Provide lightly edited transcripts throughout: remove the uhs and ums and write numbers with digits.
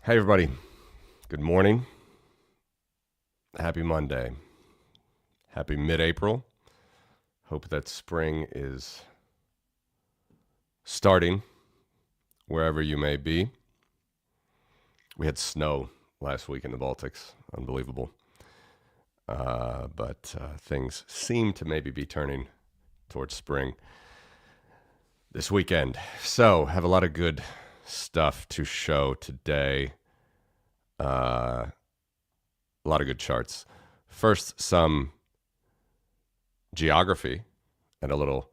Hey, everybody. Good morning. Happy Monday. Happy mid April. Hope that spring is starting wherever you may be. We had snow last week in the Baltics. Unbelievable. But things seem to maybe be turning towards spring this weekend. So, have a lot of good stuff to show today. A lot of good charts. First, some geography and a little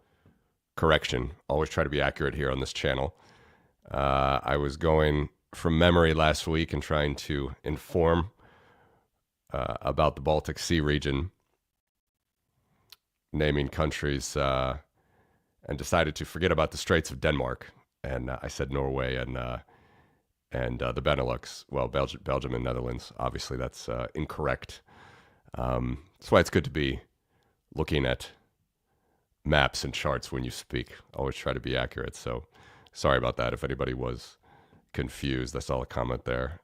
correction. Always try to be accurate here on this channel. I was going from memory last week and trying to inform about the Baltic Sea region, naming countries, and decided to forget about the Straits of Denmark. And I said Norway and the Benelux. Well, Belgium and Netherlands. Obviously, that's incorrect. That's why it's good to be looking at maps and charts when you speak. Always try to be accurate. So sorry about that if anybody was confused. I saw a comment there.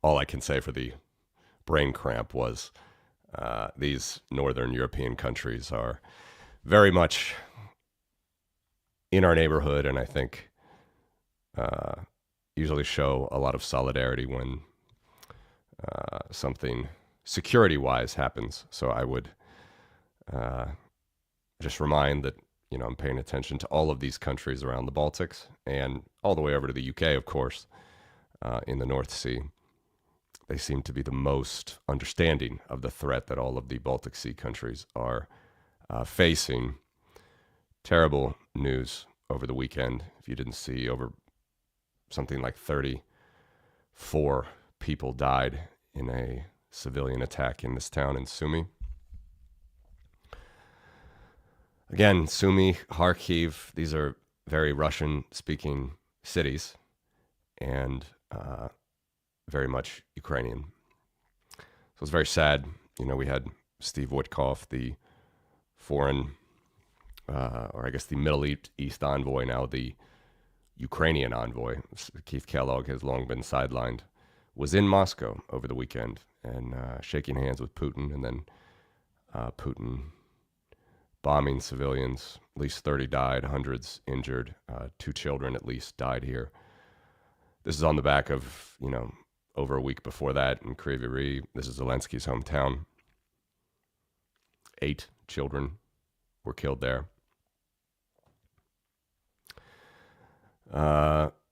All I can say for the brain cramp was these Northern European countries are very much in our neighborhood, and I think usually show a lot of solidarity when something security-wise happens. So I would just remind that I'm paying attention to all of these countries around the Baltics and all the way over to the UK, of course, in the North Sea. They seem to be the most understanding of the threat that all of the Baltic Sea countries are facing. Terrible news over the weekend. If you didn't see, over something like 34 people died in a civilian attack in this town in Sumy. Again, Sumy, Kharkiv, these are very Russian-speaking cities and very much Ukrainian. So it's very sad. We had Steve Witkoff, the foreign, or I guess the Middle East envoy, now the Ukrainian envoy. Keith Kellogg has long been sidelined, was in Moscow over the weekend and shaking hands with Putin, and then Putin bombing civilians. At least 30 died, hundreds injured. 2 children at least died here. This is on the back of, over a week before that in Kryvyi Rih. This is Zelensky's hometown. 8 children were killed there.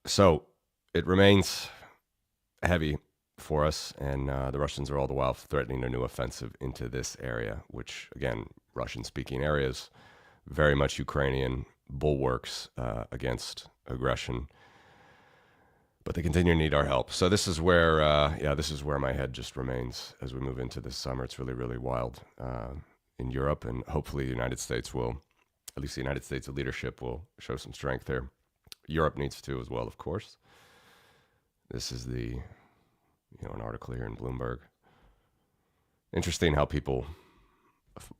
So it remains heavy for us, and the Russians are all the while threatening a new offensive into this area, which, again, Russian-speaking areas, very much Ukrainian bulwarks against aggression. But they continue to need our help. So this is where, this is where my head just remains as we move into this summer. It's really, really wild in Europe, and hopefully the United States will, at least the United States leadership will show some strength here. Europe needs to as well, of course. This is an article here in Bloomberg. Interesting how people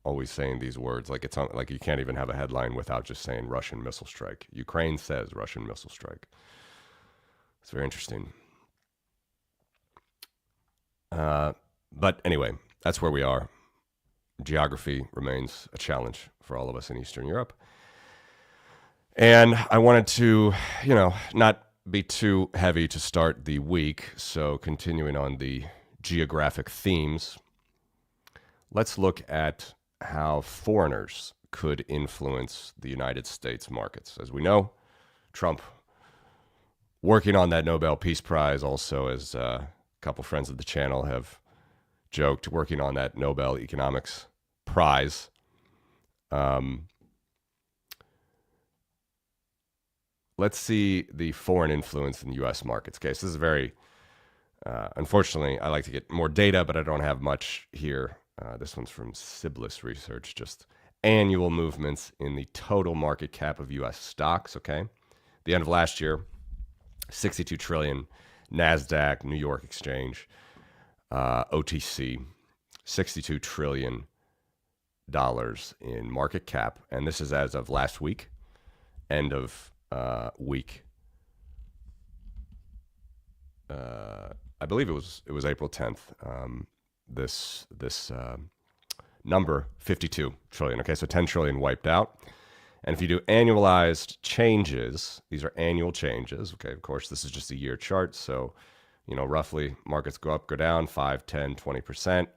always saying these words, like it's like you can't even have a headline without just saying Russian missile strike. Ukraine says Russian missile strike. It's very interesting. But anyway, that's where we are. Geography remains a challenge for all of us in Eastern Europe. And I wanted to, not be too heavy to start the week. So continuing on the geographic themes, let's look at how foreigners could influence the United States markets. As we know, Trump working on that Nobel Peace Prize, also, as a couple friends of the channel have joked, working on that Nobel Economics Prize. Let's see the foreign influence in the U.S. markets. Okay, so this is very, unfortunately, I like to get more data, but I don't have much here. This one's from Siblis Research, just annual movements in the total market cap of U.S. stocks, okay? The end of last year, 62 trillion, NASDAQ, New York Exchange, OTC, $62 trillion in market cap. And this is as of last week, end of week I believe it was April 10th. This number 52 trillion. Okay, so 10 trillion wiped out. And if you do annualized changes, these are annual changes. Okay, of course, this is just a year chart. So, roughly markets go up, go down 5, 10, 20%.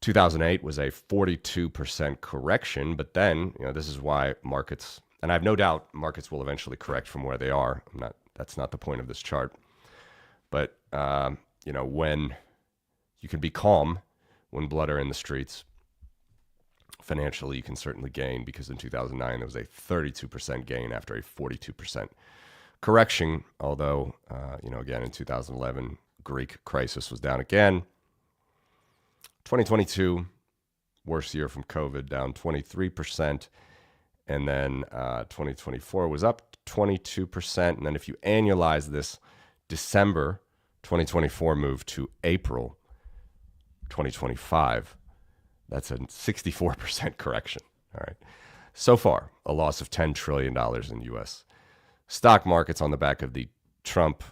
2008 was a 42% correction. But then, this is why markets, and I have no doubt markets will eventually correct from where they are. That's not the point of this chart. But, when you can be calm when blood are in the streets, financially, you can certainly gain, because in 2009, there was a 32% gain after a 42% correction. Although, again, in 2011, Greek crisis was down again. 2022, worst year from COVID, down 23%. And then 2024 was up 22%. And then if you annualize this, December 2024 moved to April 2025. That's a 64% correction. All right. So far, a loss of $10 trillion in U.S. stock markets on the back of the Trump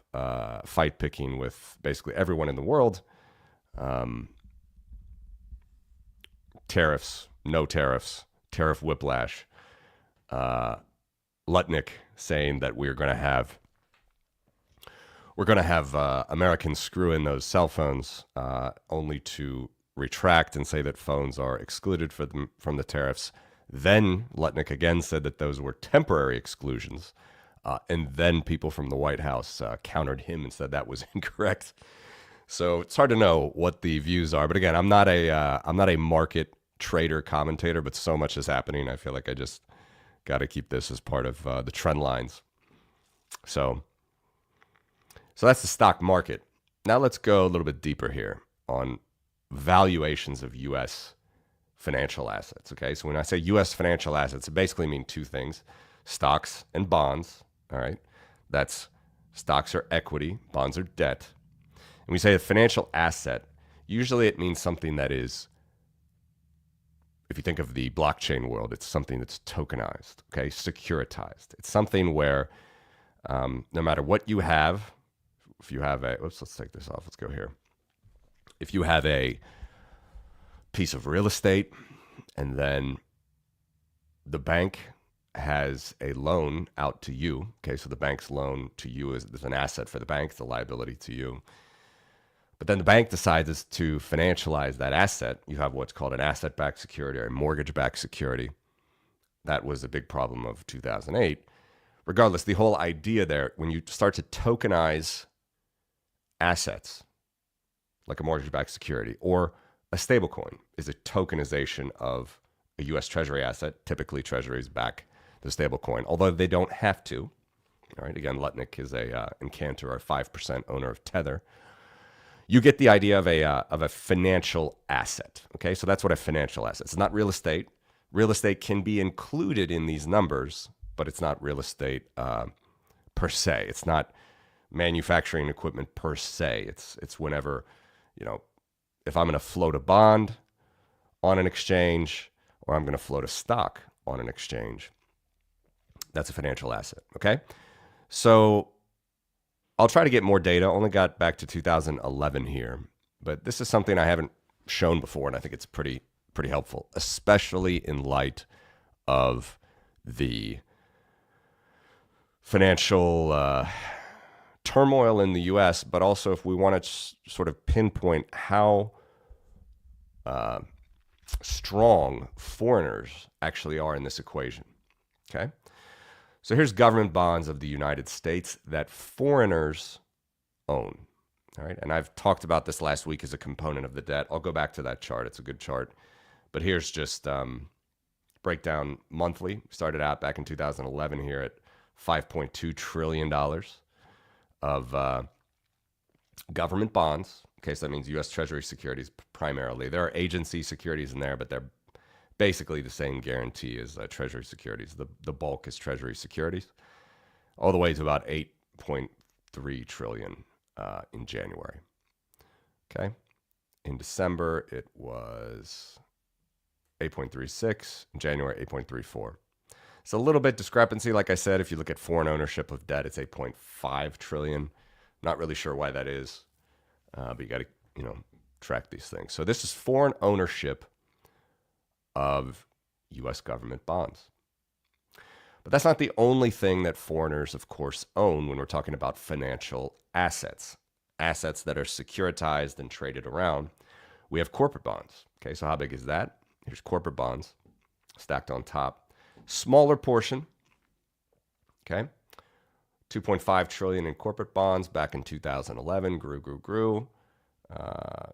fight picking with basically everyone in the world. Tariffs, no tariffs, tariff whiplash. Lutnick saying that we're going to have Americans screw in those cell phones, only to retract and say that phones are excluded from the tariffs. Then Lutnick again said that those were temporary exclusions. And then people from the White House countered him and said that was incorrect. So it's hard to know what the views are. But again, I'm not a market trader commentator, but so much is happening. I feel like I just got to keep this as part of the trend lines. So that's the stock market. Now let's go a little bit deeper here on valuations of U.S. financial assets. Okay, so when I say U.S. financial assets, it basically means two things: stocks and bonds. All right, that's stocks are equity, bonds are debt. And we say a financial asset, usually it means something that is, if you think of the blockchain world, it's something that's tokenized, okay, securitized. It's something where no matter what you have, if you have let's take this off. Let's go here. If you have a piece of real estate and then the bank has a loan out to you, okay, so the bank's loan to you is an asset for the bank, it's a liability to you. But then the bank decides to financialize that asset. You have what's called an asset-backed security or a mortgage-backed security. That was a big problem of 2008. Regardless, the whole idea there, when you start to tokenize assets, like a mortgage-backed security or a stablecoin, is a tokenization of a U.S. Treasury asset. Typically, Treasuries back the stablecoin, although they don't have to. All right. Again, Lutnick is in Cantor, a 5% owner of Tether. You get the idea of a financial asset. Okay, so that's what a financial asset is. It's not real estate. Real estate can be included in these numbers, but it's not real estate per se. It's not manufacturing equipment per se. It's whenever, if I'm going to float a bond on an exchange or I'm going to float a stock on an exchange, that's a financial asset. Okay, so I'll try to get more data. Only got back to 2011 here, but this is something I haven't shown before, and I think it's pretty helpful, especially in light of the financial turmoil in the U.S., but also if we want to sort of pinpoint how strong foreigners actually are in this equation. Okay. So here's government bonds of the United States that foreigners own. All right. And I've talked about this last week as a component of the debt. I'll go back to that chart. It's a good chart. But here's just breakdown monthly. Started out back in 2011 here at $5.2 trillion of government bonds. Okay, so that means U.S. Treasury securities primarily. There are agency securities in there, but they're basically the same guarantee as Treasury securities. The bulk is Treasury securities, all the way to about 8.3 trillion in January. Okay, in December it was 8.36. In January, 8.34. It's a little bit discrepancy. Like I said, if you look at foreign ownership of debt, it's 8.5 trillion Not really sure why that is, but you got to, track these things. So this is foreign ownership of U.S. government bonds. But that's not the only thing that foreigners, of course, own when we're talking about financial assets, assets that are securitized and traded around. We have corporate bonds. Okay, so how big is that? Here's corporate bonds stacked on top. Smaller portion, okay? 2.5 trillion in corporate bonds back in 2011, grew.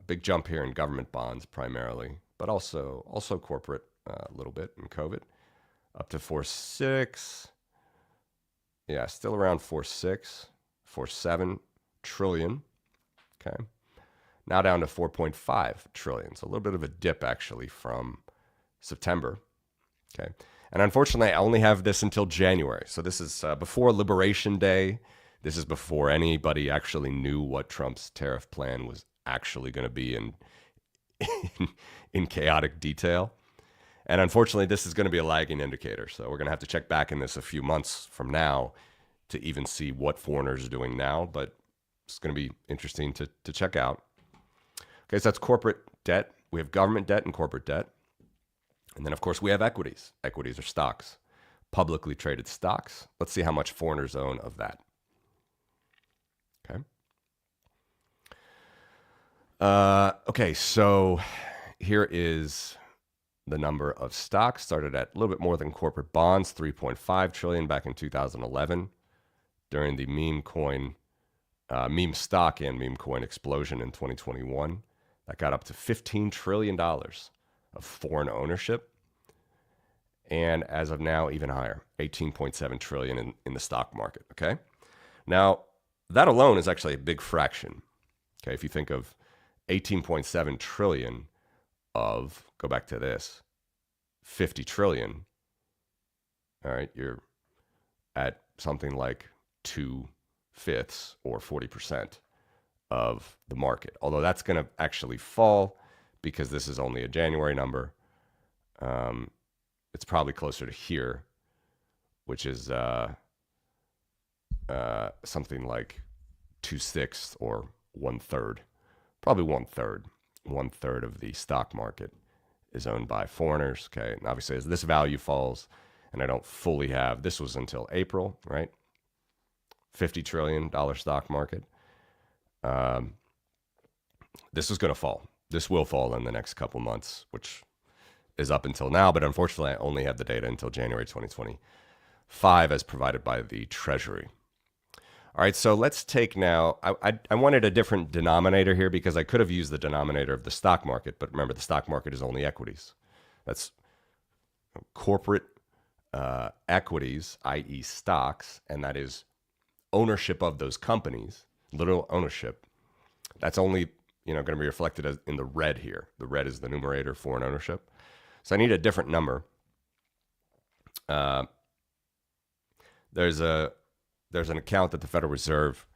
Big jump here in government bonds primarily, but also corporate a little bit in COVID. Up to 4.6. Yeah, still around 4.6, 4.7 trillion. Okay. Now down to 4.5 trillion. So a little bit of a dip actually from September. Okay. And unfortunately, I only have this until January. So this is before Liberation Day. This is before anybody actually knew what Trump's tariff plan was actually going to be in chaotic detail. And unfortunately, this is going to be a lagging indicator. So we're going to have to check back in this a few months from now to even see what foreigners are doing now. But it's going to be interesting to check out. Okay, so that's corporate debt. We have government debt and corporate debt. And then, of course, we have equities. Equities are stocks, publicly traded stocks. Let's see how much foreigners own of that. Okay. Okay, so here is the number of stocks. Started at a little bit more than corporate bonds, 3.5 trillion back in 2011 during the meme stock and meme coin explosion in 2021. That got up to $15 trillion of foreign ownership. And as of now, even higher, 18.7 trillion in the stock market. Okay. Now, that alone is actually a big fraction. Okay. If you think of 18.7 trillion of, go back to this, 50 trillion. All right. You're at something like 2/5 or 40% of the market. Although that's going to actually fall because this is only a January number. It's probably closer to here, which is something like 2/6 or 1/3, probably 1/3. 1/3 of the stock market is owned by foreigners. Okay, and obviously as this value falls, and I don't fully have, this was until April, right? $50 trillion stock market. This is going to fall. This will fall in the next couple months, which is up until now, but unfortunately I only have the data until January 2025 as provided by the Treasury. All right, so let's take now, I wanted a different denominator here because I could have used the denominator of the stock market, but remember the stock market is only equities. That's corporate equities, i.e. stocks, and that is ownership of those companies, literal ownership. That's only going to be reflected as in the red here. The red is the numerator, foreign ownership. So I need a different number. There's an account that the Federal Reserve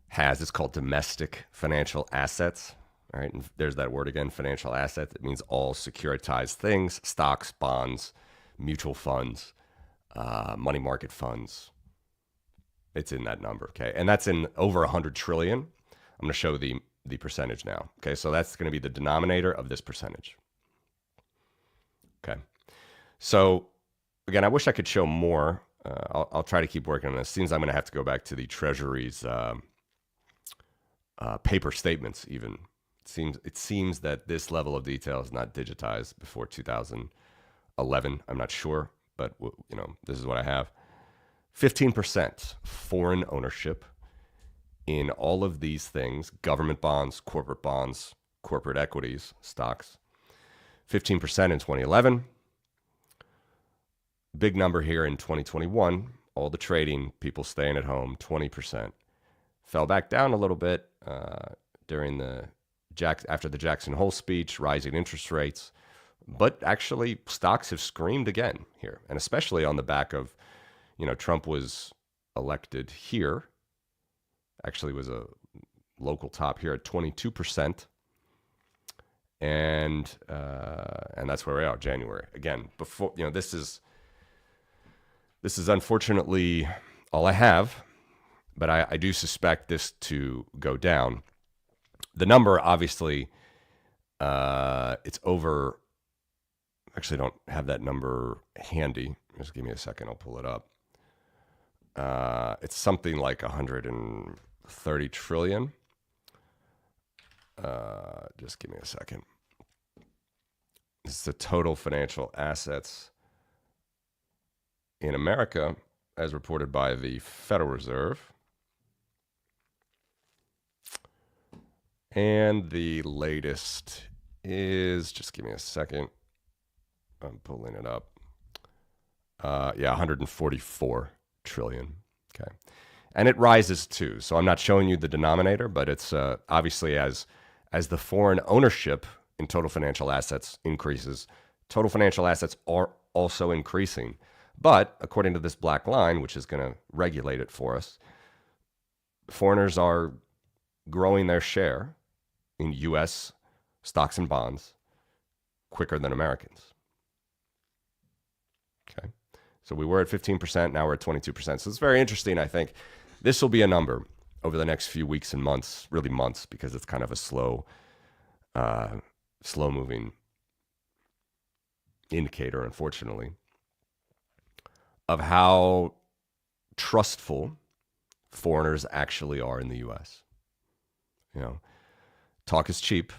has. It's called domestic financial assets. All right, and there's that word again, financial assets. It means all securitized things: stocks, bonds, mutual funds, money market funds. It's in that number. Okay, and that's in over 100 trillion. I'm going to show the percentage now. Okay, so that's going to be the denominator of this percentage. Okay, so again, I wish I could show more. I'll try to keep working on this. Seems I'm going to have to go back to the Treasury's paper statements. Even it seems that this level of detail is not digitized before 2011. I'm not sure, but this is what I have. 15% foreign ownership in all of these things: government bonds, corporate equities, stocks. 15% in 2011. Big number here in 2021. All the trading, people staying at home, 20%. Fell back down a little bit during after the Jackson Hole speech, rising interest rates. But actually, stocks have screamed again here, and especially on the back of, Trump was elected here. Actually, was a local top here at 22%. And that's where we are, January. Again, before this is unfortunately all I have, but I do suspect this to go down. The number, obviously, it's over. Actually, I don't have that number handy. Just give me a second. I'll pull it up. It's something like 130 trillion. Just give me a second. This is the total financial assets in America as reported by the Federal Reserve. And the latest is, just give me a second. I'm pulling it up. 144 trillion. Okay. And it rises too. So I'm not showing you the denominator, but it's obviously as the foreign ownership in total financial assets increases, total financial assets are also increasing. But according to this black line, which is going to regulate it for us, foreigners are growing their share in U.S. stocks and bonds quicker than Americans. Okay. So we were at 15%, now we're at 22%. So it's very interesting, I think. This will be a number over the next few weeks and months, really months, because it's kind of a slow-moving indicator, unfortunately, of how trustful foreigners actually are in the U.S. You know, talk is cheap,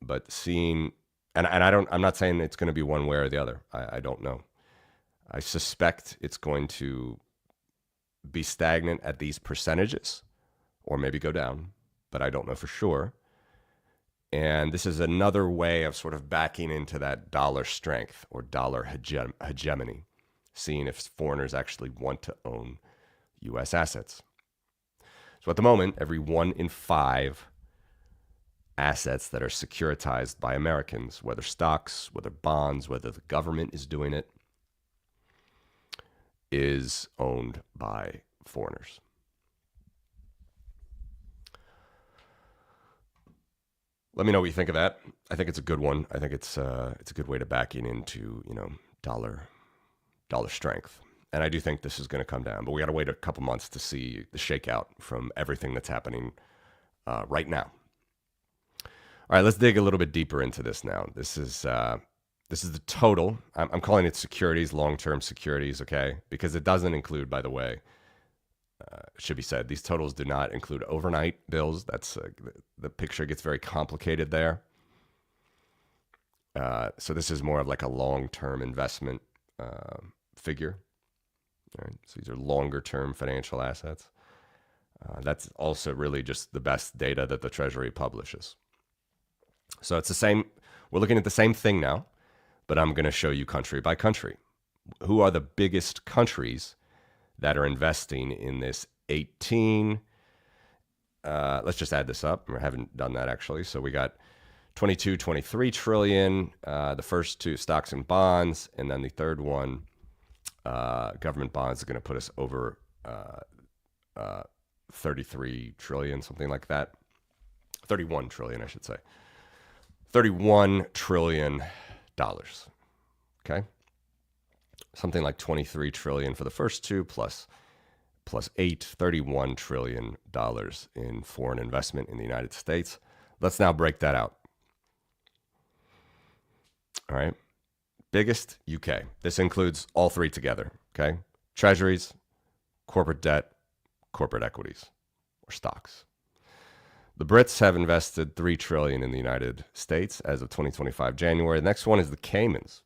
but seeing, and I'm not saying it's going to be one way or the other. I don't know. I suspect it's going to be stagnant at these percentages or maybe go down, but I don't know for sure. And this is another way of sort of backing into that dollar strength or dollar hegemony, seeing if foreigners actually want to own U.S. assets. So at the moment, every 1 in 5 assets that are securitized by Americans, whether stocks, whether bonds, whether the government is doing it, is owned by foreigners. Let me know what you think of that. I think it's a good one. I think it's a good way to backing into, dollar strength. And I do think this is going to come down, but we got to wait a couple months to see the shakeout from everything that's happening right now. All right, let's dig a little bit deeper into this now. This is the total. I'm calling it securities, long-term securities, okay? Because it doesn't include, by the way, should be said, these totals do not include overnight bills. That's the picture gets very complicated there. So this is more of like a long-term investment figure. All right, so these are longer-term financial assets. That's also really just the best data that the Treasury publishes. So it's the same. We're looking at the same thing now, but I'm going to show you country by country. Who are the biggest countries that are investing in this 18? Let's just add this up. I haven't done that actually. So we got 22, 23 trillion, the first two stocks and bonds, and then the third one, government bonds, is going to put us over 33 trillion, something like that. 31 trillion, I should say. $31 trillion. Okay. Something like 23 trillion for the first two, plus $31 trillion in foreign investment in the United States. Let's now break that out. All right. Biggest, UK. This includes all three together. Okay. Treasuries, corporate debt, corporate equities, or stocks. The Brits have invested $3 trillion in the United States as of 2025 January. The next one is the Caymans.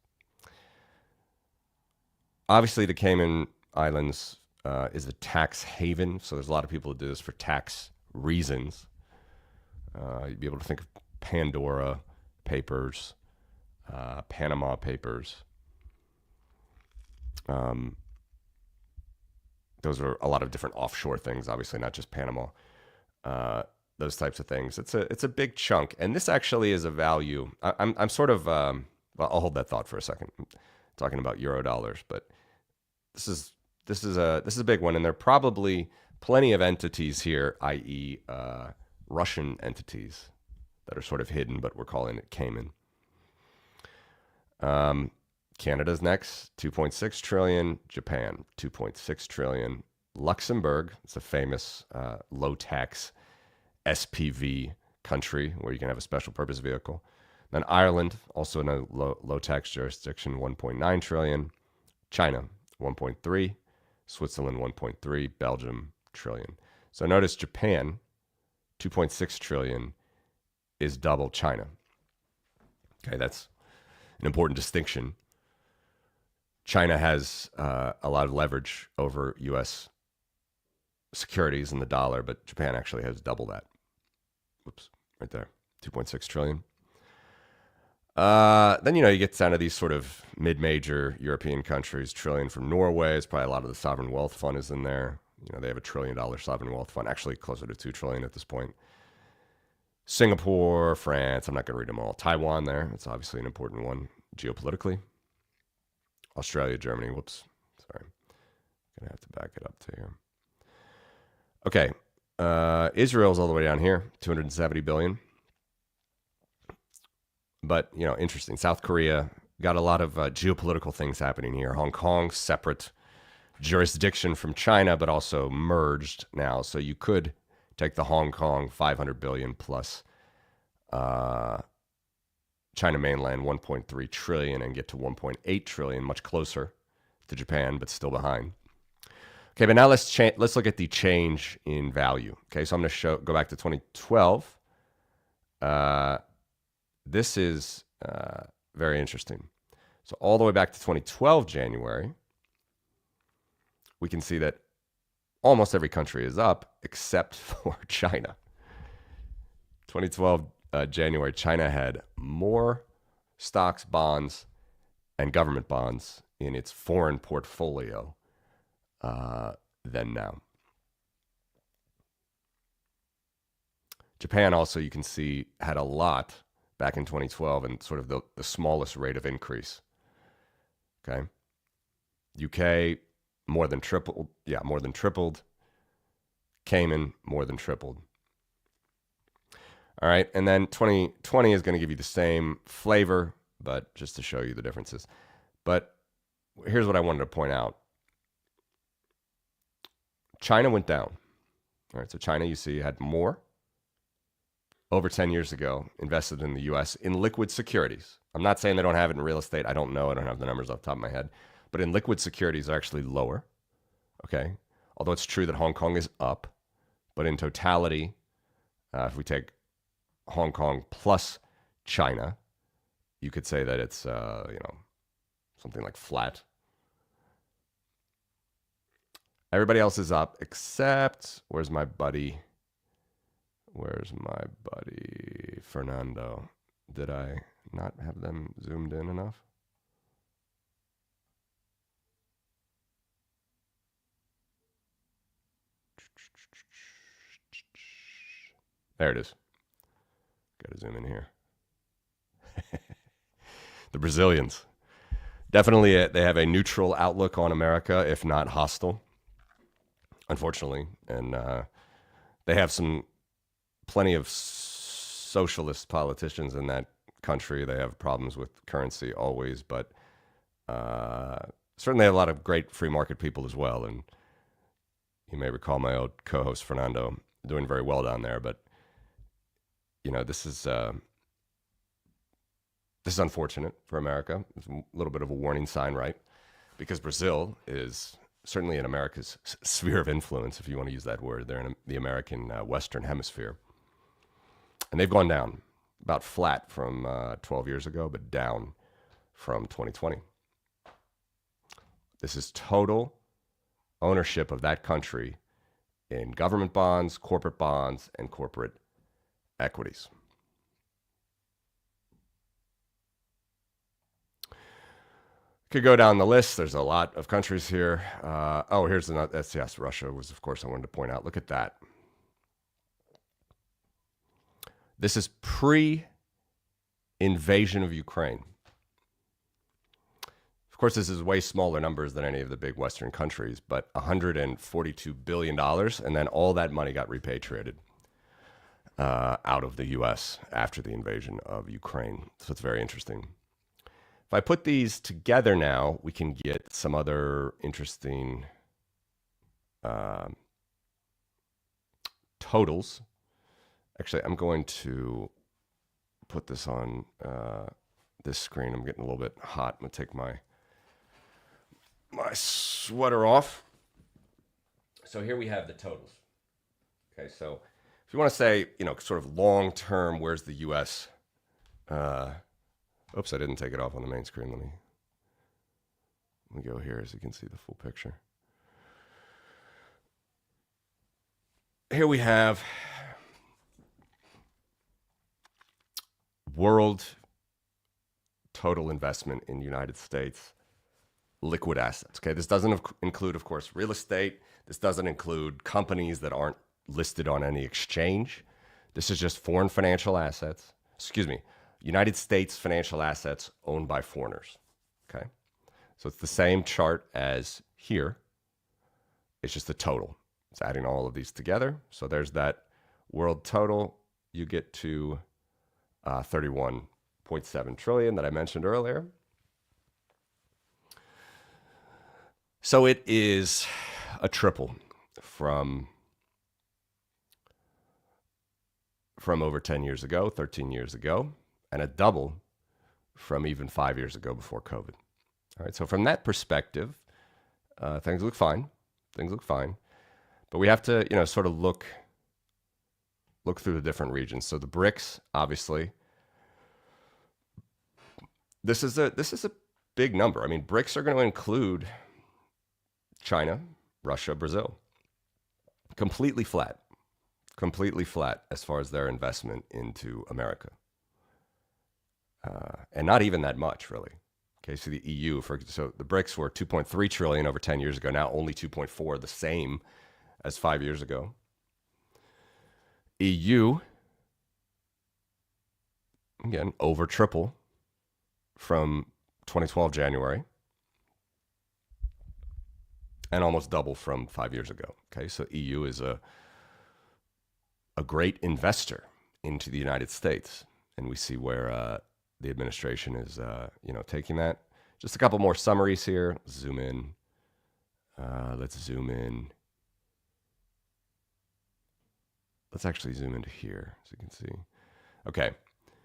Obviously, the Cayman Islands is a tax haven, so there's a lot of people who do this for tax reasons. You'd be able to think of Pandora Papers, Panama Papers. Those are a lot of different offshore things, obviously not just Panama. Those types of things. It's a big chunk, and this actually is a value. I'm sort of. Well, I'll hold that thought for a second. I'm talking about euro dollars, but this is a big one, and there are probably plenty of entities here, i.e., Russian entities that are sort of hidden, but we're calling it Cayman. Canada's next, 2.6 trillion. Japan, 2.6 trillion. Luxembourg. It's a famous low tax SPV country where you can have a special purpose vehicle. Then Ireland, also in a low tax jurisdiction, 1.9 trillion. China, 1.3. Switzerland, 1.3. Belgium, trillion. So notice Japan, 2.6 trillion, is double China. Okay, that's an important distinction. China has a lot of leverage over U.S. securities in the dollar, but Japan actually has double that. Whoops, right there, 2.6 trillion. Then, you get down to these sort of mid-major European countries. Trillion from Norway. It's probably a lot of the sovereign wealth fund is in there. They have $1 trillion sovereign wealth fund, actually closer to 2 trillion at this point. Singapore, France, I'm not going to read them all. Taiwan there, that's obviously an important one geopolitically. Australia, Germany, whoops, sorry. Going to have to back it up to here. Okay, Israel's all the way down here, 270 billion. But, interesting. South Korea got a lot of geopolitical things happening here. Hong Kong, separate jurisdiction from China, but also merged now. So you could take the Hong Kong 500 billion plus China mainland 1.3 trillion and get to 1.8 trillion, much closer to Japan, but still behind. Okay, but now let's look at the change in value. Okay, so I'm going to go back to 2012. This is very interesting. So all the way back to 2012 January, we can see that almost every country is up except for China. 2012 January, China had more stocks, bonds, and government bonds in its foreign portfolio than now. Japan also, you can see, had a lot back in 2012 and sort of the smallest rate of increase. Okay. UK, more than tripled. Yeah, more than tripled. Cayman, more than tripled. All right. And then 2020 is going to give you the same flavor, but just to show you the differences. But here's what I wanted to point out. China went down. All right. So China, you see, had more over 10 years ago invested in the U.S. in liquid securities. I'm not saying they don't have it in real estate. I don't know. I don't have the numbers off the top of my head. But in liquid securities, they're actually lower. Okay. Although it's true that Hong Kong is up. But in totality, if we take Hong Kong plus China, you could say that it's, something like flat. Everybody else is up except, where's my buddy Fernando? Did I not have them zoomed in enough? There it is. Got to zoom in here. The Brazilians. Definitely, they have a neutral outlook on America, if not hostile, unfortunately. And they have plenty of socialist politicians in that country. They have problems with currency always, but certainly have a lot of great free market people as well. And you may recall my old co-host Fernando doing very well down there. But this is unfortunate for America. It's a little bit of a warning sign, right? Because Brazil is certainly in America's sphere of influence, if you want to use that word. They're in the American Western Hemisphere. And they've gone down, about flat from 12 years ago, but down from 2020. This is total ownership of that country in government bonds, and corporate equities. Could go down the list. There's a lot of countries here. Here's another. Yes, Russia was, of course, I wanted to point out. Look at that. This is pre-invasion of Ukraine. Of course, this is way smaller numbers than any of the big Western countries, but $142 billion, and then all that money got repatriated out of the U.S. after the invasion of Ukraine. So it's very interesting. If I put these together now, we can get some other interesting totals. Actually, I'm going to put this on this screen. I'm getting a little bit hot. I'm going to take my sweater off. So here we have the totals. Okay, so if you want to say, sort of long term, where's the U.S.? Oops, I didn't take it off on the main screen. Let me go here so you can see the full picture. Here we have world total investment in the United States liquid assets. Okay, this doesn't include, of course, real estate. This doesn't include companies that aren't listed on any exchange. This is just foreign financial assets. United States financial assets owned by foreigners. Okay, so it's the same chart as here. It's just the total. It's adding all of these together. So there's that world total. You get to 31.7 trillion that I mentioned earlier. So it is a triple from over 10 years ago, 13 years ago, and a double from even 5 years ago before COVID. All right, so from that perspective, things look fine. Things look fine. But we have to, sort of look through the different regions. So the BRICS, obviously, this is a big number. I mean, BRICS are going to include China, Russia, Brazil. Completely flat as far as their investment into America. And not even that much, really. Okay, so the EU, so the BRICS were 2.3 trillion over 10 years ago, now only 2.4, the same as 5 years ago. EU, again, over triple from 2012 January, and almost double from 5 years ago. Okay, so EU is a great investor into the United States, and we see where the administration is, taking that. Just a couple more summaries here. Zoom in. Let's zoom in. Let's actually zoom into here so you can see. Okay,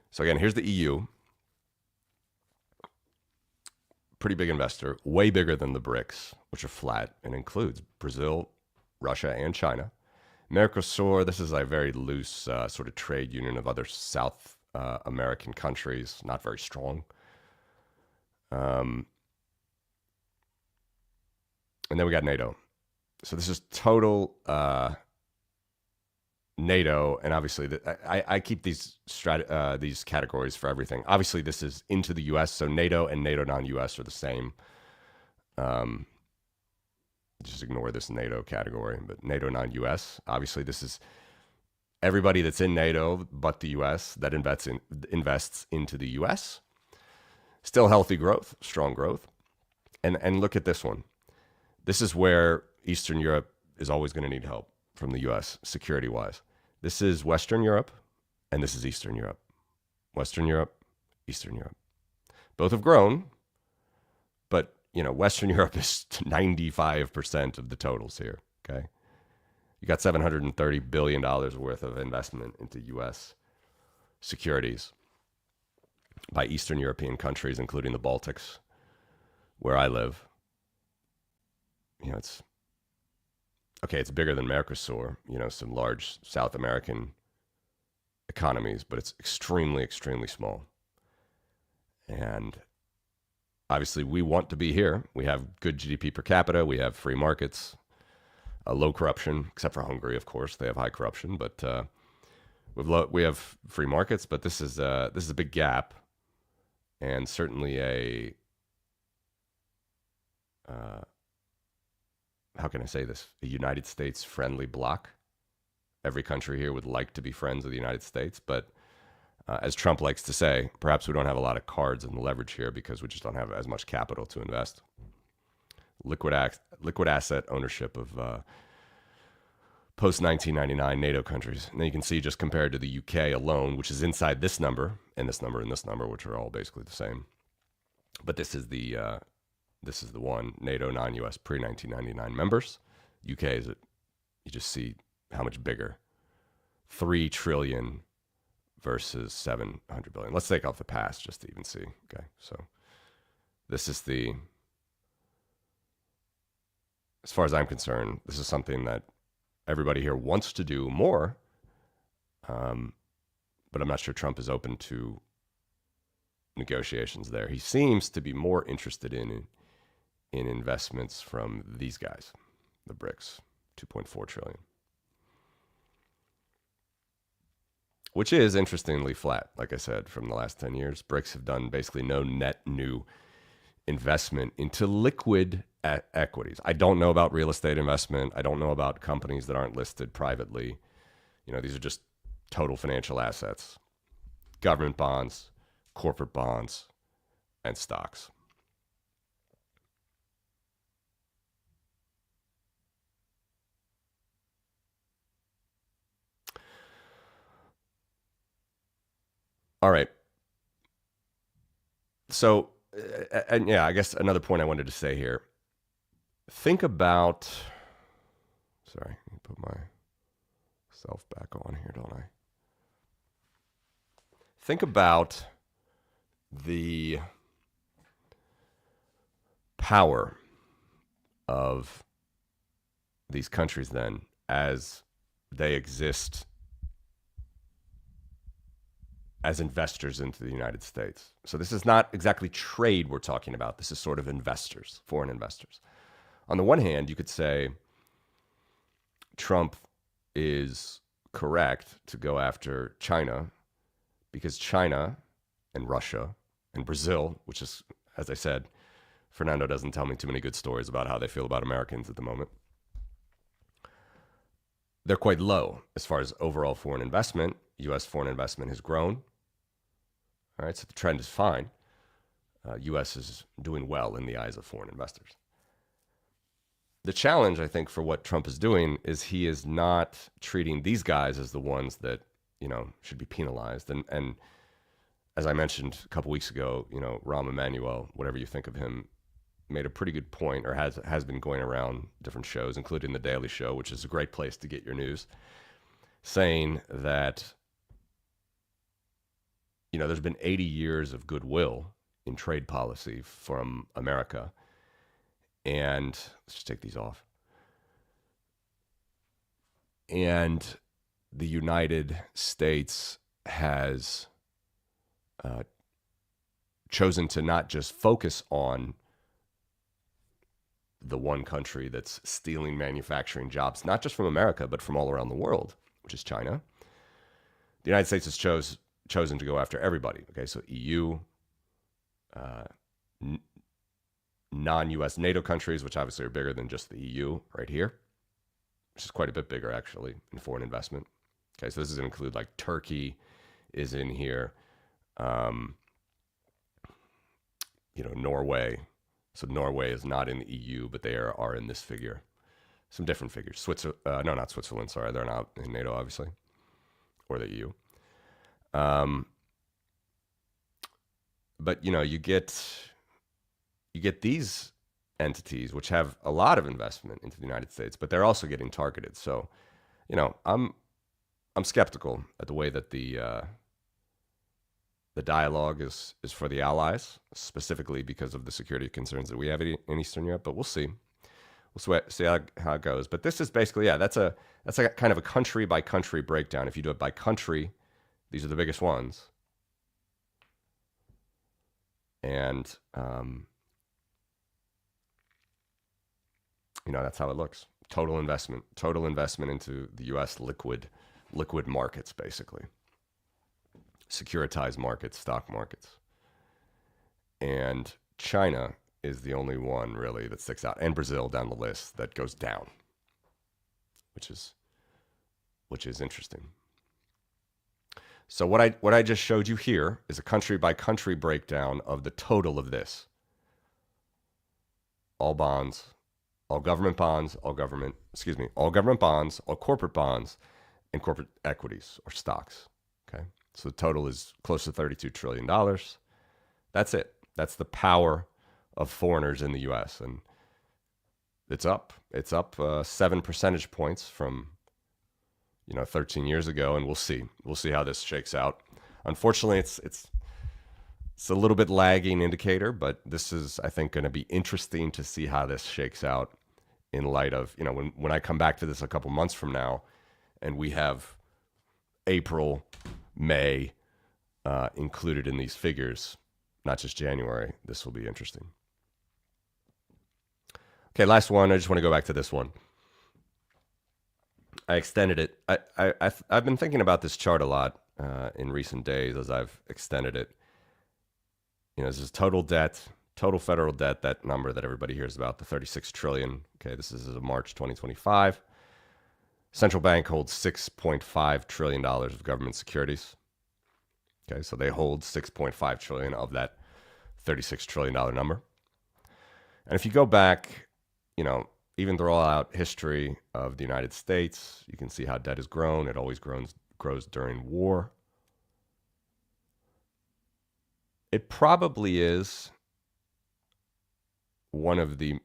so again, here's the EU. Pretty big investor, way bigger than the BRICS, which are flat and includes Brazil, Russia, and China. Mercosur, this is a very loose sort of trade union of other South American countries, not very strong. And then we got NATO. So this is total NATO, and obviously I keep these categories for everything. Obviously, this is into the U.S., so NATO and NATO non-U.S. are the same. Just ignore this NATO category, but NATO non-U.S. Obviously, this is everybody that's in NATO but the U.S. that invests into the U.S. Still healthy growth, strong growth, and look at this one. This is where Eastern Europe is always going to need help from the U.S. security-wise. This is Western Europe, and this is Eastern Europe. Western Europe, Eastern Europe. Both have grown, but, Western Europe is 95% of the totals here, okay? You got $730 billion worth of investment into U.S. securities by Eastern European countries, including the Baltics, where I live. It's bigger than Mercosur, some large South American economies, but it's extremely, extremely small. And obviously, we want to be here. We have good GDP per capita. We have free markets, low corruption, except for Hungary, of course. They have high corruption, but we have free markets. But this is a big gap, and certainly a how can I say this? A United States friendly bloc. Every country here would like to be friends with the United States, but as Trump likes to say, perhaps we don't have a lot of cards and leverage here because we just don't have as much capital to invest. Liquid asset ownership of post-1999 NATO countries. And then you can see just compared to the UK alone, which is inside this number, and this number, and this number, which are all basically the same. But this is the one, NATO non-US pre-1999 members. UK is, you just see how much bigger. 3 trillion versus 700 billion. Let's take off the past just to even see. Okay, so this is as far as I'm concerned, this is something that everybody here wants to do more, but I'm not sure Trump is open to negotiations there. He seems to be more interested in investments from these guys, the BRICS, 2.4 trillion. Which is interestingly flat, like I said, from the last 10 years. BRICS have done basically no net new investment into liquid equities. I don't know about real estate investment. I don't know about companies that aren't listed privately. These are just total financial assets, government bonds, corporate bonds, and stocks. All right. So, and yeah, I guess another point I wanted to say here. Think about, sorry, let me put myself back on here, don't I? Think about the power of these countries then as they exist as investors into the United States. So this is not exactly trade we're talking about. This is sort of investors, foreign investors. On the one hand, you could say Trump is correct to go after China because China and Russia and Brazil, which is, as I said, Fernando doesn't tell me too many good stories about how they feel about Americans at the moment. They're quite low as far as overall foreign investment. U.S. foreign investment has grown. All right, so the trend is fine. U.S. is doing well in the eyes of foreign investors. The challenge, I think, for what Trump is doing is he is not treating these guys as the ones that, should be penalized. And as I mentioned a couple weeks ago, Rahm Emanuel, whatever you think of him, made a pretty good point, or has been going around different shows, including The Daily Show, which is a great place to get your news, saying that, there's been 80 years of goodwill in trade policy from America. And let's just take these off. And the United States has chosen to not just focus on the one country that's stealing manufacturing jobs, not just from America, but from all around the world, which is China. The United States has chosen to go after everybody. Okay, so EU, non-US NATO countries, which obviously are bigger than just the EU right here, which is quite a bit bigger actually in foreign investment. Okay, so this is going to include like Turkey is in here, Norway. So Norway is not in the EU, but they are in this figure. Some different figures. No, not Switzerland. Sorry, they're not in NATO, obviously, or the EU. But you get these entities which have a lot of investment into the United States, but they're also getting targeted. So, I'm skeptical at the way that the dialogue is for the allies, specifically because of the security concerns that we have in Eastern Europe. But we'll see. We'll see how it goes. But this is basically, that's a kind of a country by country breakdown. If you do it by country, these are the biggest ones. And, that's how it looks. Total investment into the U.S. liquid markets, basically. Securitized markets, stock markets. And China is the only one really that sticks out, and Brazil down the list that goes down, which is interesting. So what I just showed you here is a country by country breakdown of the total of this. All bonds, all government bonds, all government bonds, all corporate bonds, and corporate equities or stocks. Okay. So the total is close to $32 trillion. That's it. That's the power of foreigners in the U.S. And It's up. It's up 7 percentage points from 13 years ago, and we'll see. We'll see how this shakes out. Unfortunately, it's a little bit lagging indicator, but this is, I think, going to be interesting to see how this shakes out in light of, when I come back to this a couple months from now, and we have April, May included in these figures, not just January. This will be interesting. Okay, last one. I just want to go back to this one. I extended it. I've been thinking about this chart a lot in recent days as I've extended it. This is total debt, total federal debt, that number that everybody hears about, the 36 trillion. Okay, this is March 2025. Central bank holds $6.5 trillion of government securities. Okay, so they hold $6.5 trillion of that $36 trillion number. And if you go back, even through all out history of the United States, you can see how debt has grown. It always grows during war. It probably is one of the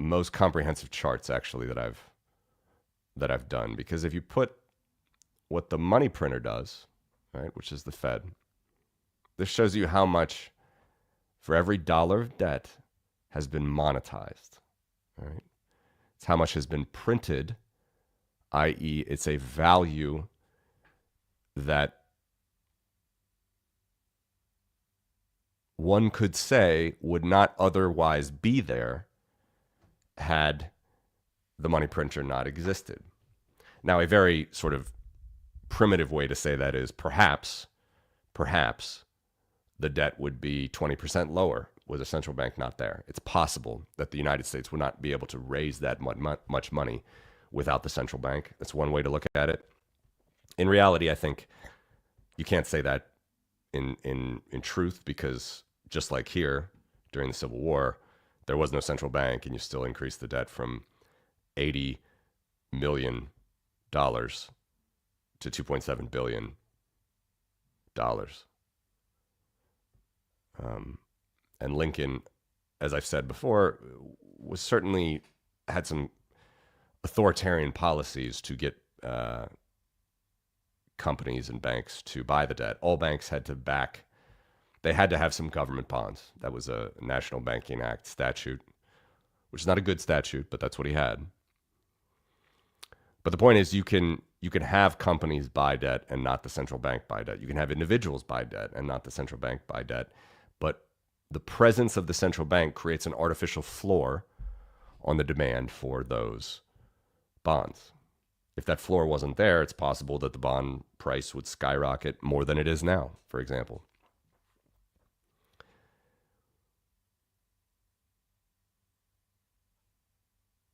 most comprehensive charts, actually, that I've done, because if you put what the money printer does, right, which is the Fed, this shows you how much for every dollar of debt has been monetized, right? It's how much has been printed, i.e., it's a value that one could say would not otherwise be there had the money printer not existed. Now, a very sort of primitive way to say that is perhaps the debt would be 20% lower with a central bank not there. It's possible that the United States would not be able to raise that much money without the central bank. That's one way to look at it. In reality, I think you can't say that in truth, because just like here during the Civil War, there was no central bank, and you still increased the debt from $80 million to $2.7 billion. And Lincoln, as I've said before, was certainly had some authoritarian policies to get companies and banks to buy the debt. All banks had to have some government bonds. That was a National Banking Act statute, which is not a good statute, but that's what he had. But the point is, you can have companies buy debt and not the central bank buy debt. You can have individuals buy debt and not the central bank buy debt. But the presence of the central bank creates an artificial floor on the demand for those bonds. If that floor wasn't there, it's possible that the bond price would skyrocket more than it is now, for example.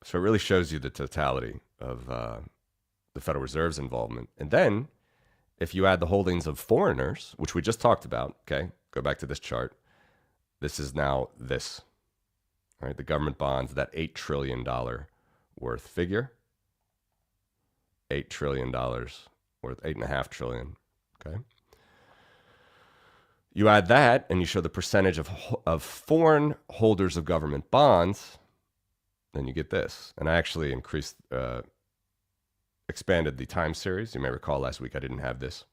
So it really shows you the totality of the Federal Reserve's involvement. And then if you add the holdings of foreigners, which we just talked about, okay, go back to this chart. This is now this, right? The government bonds, that $8 trillion worth figure. $8 trillion worth, $8.5 trillion, okay? You add that and you show the percentage of foreign holders of government bonds, then you get this. And I actually expanded the time series. You may recall last week I didn't have this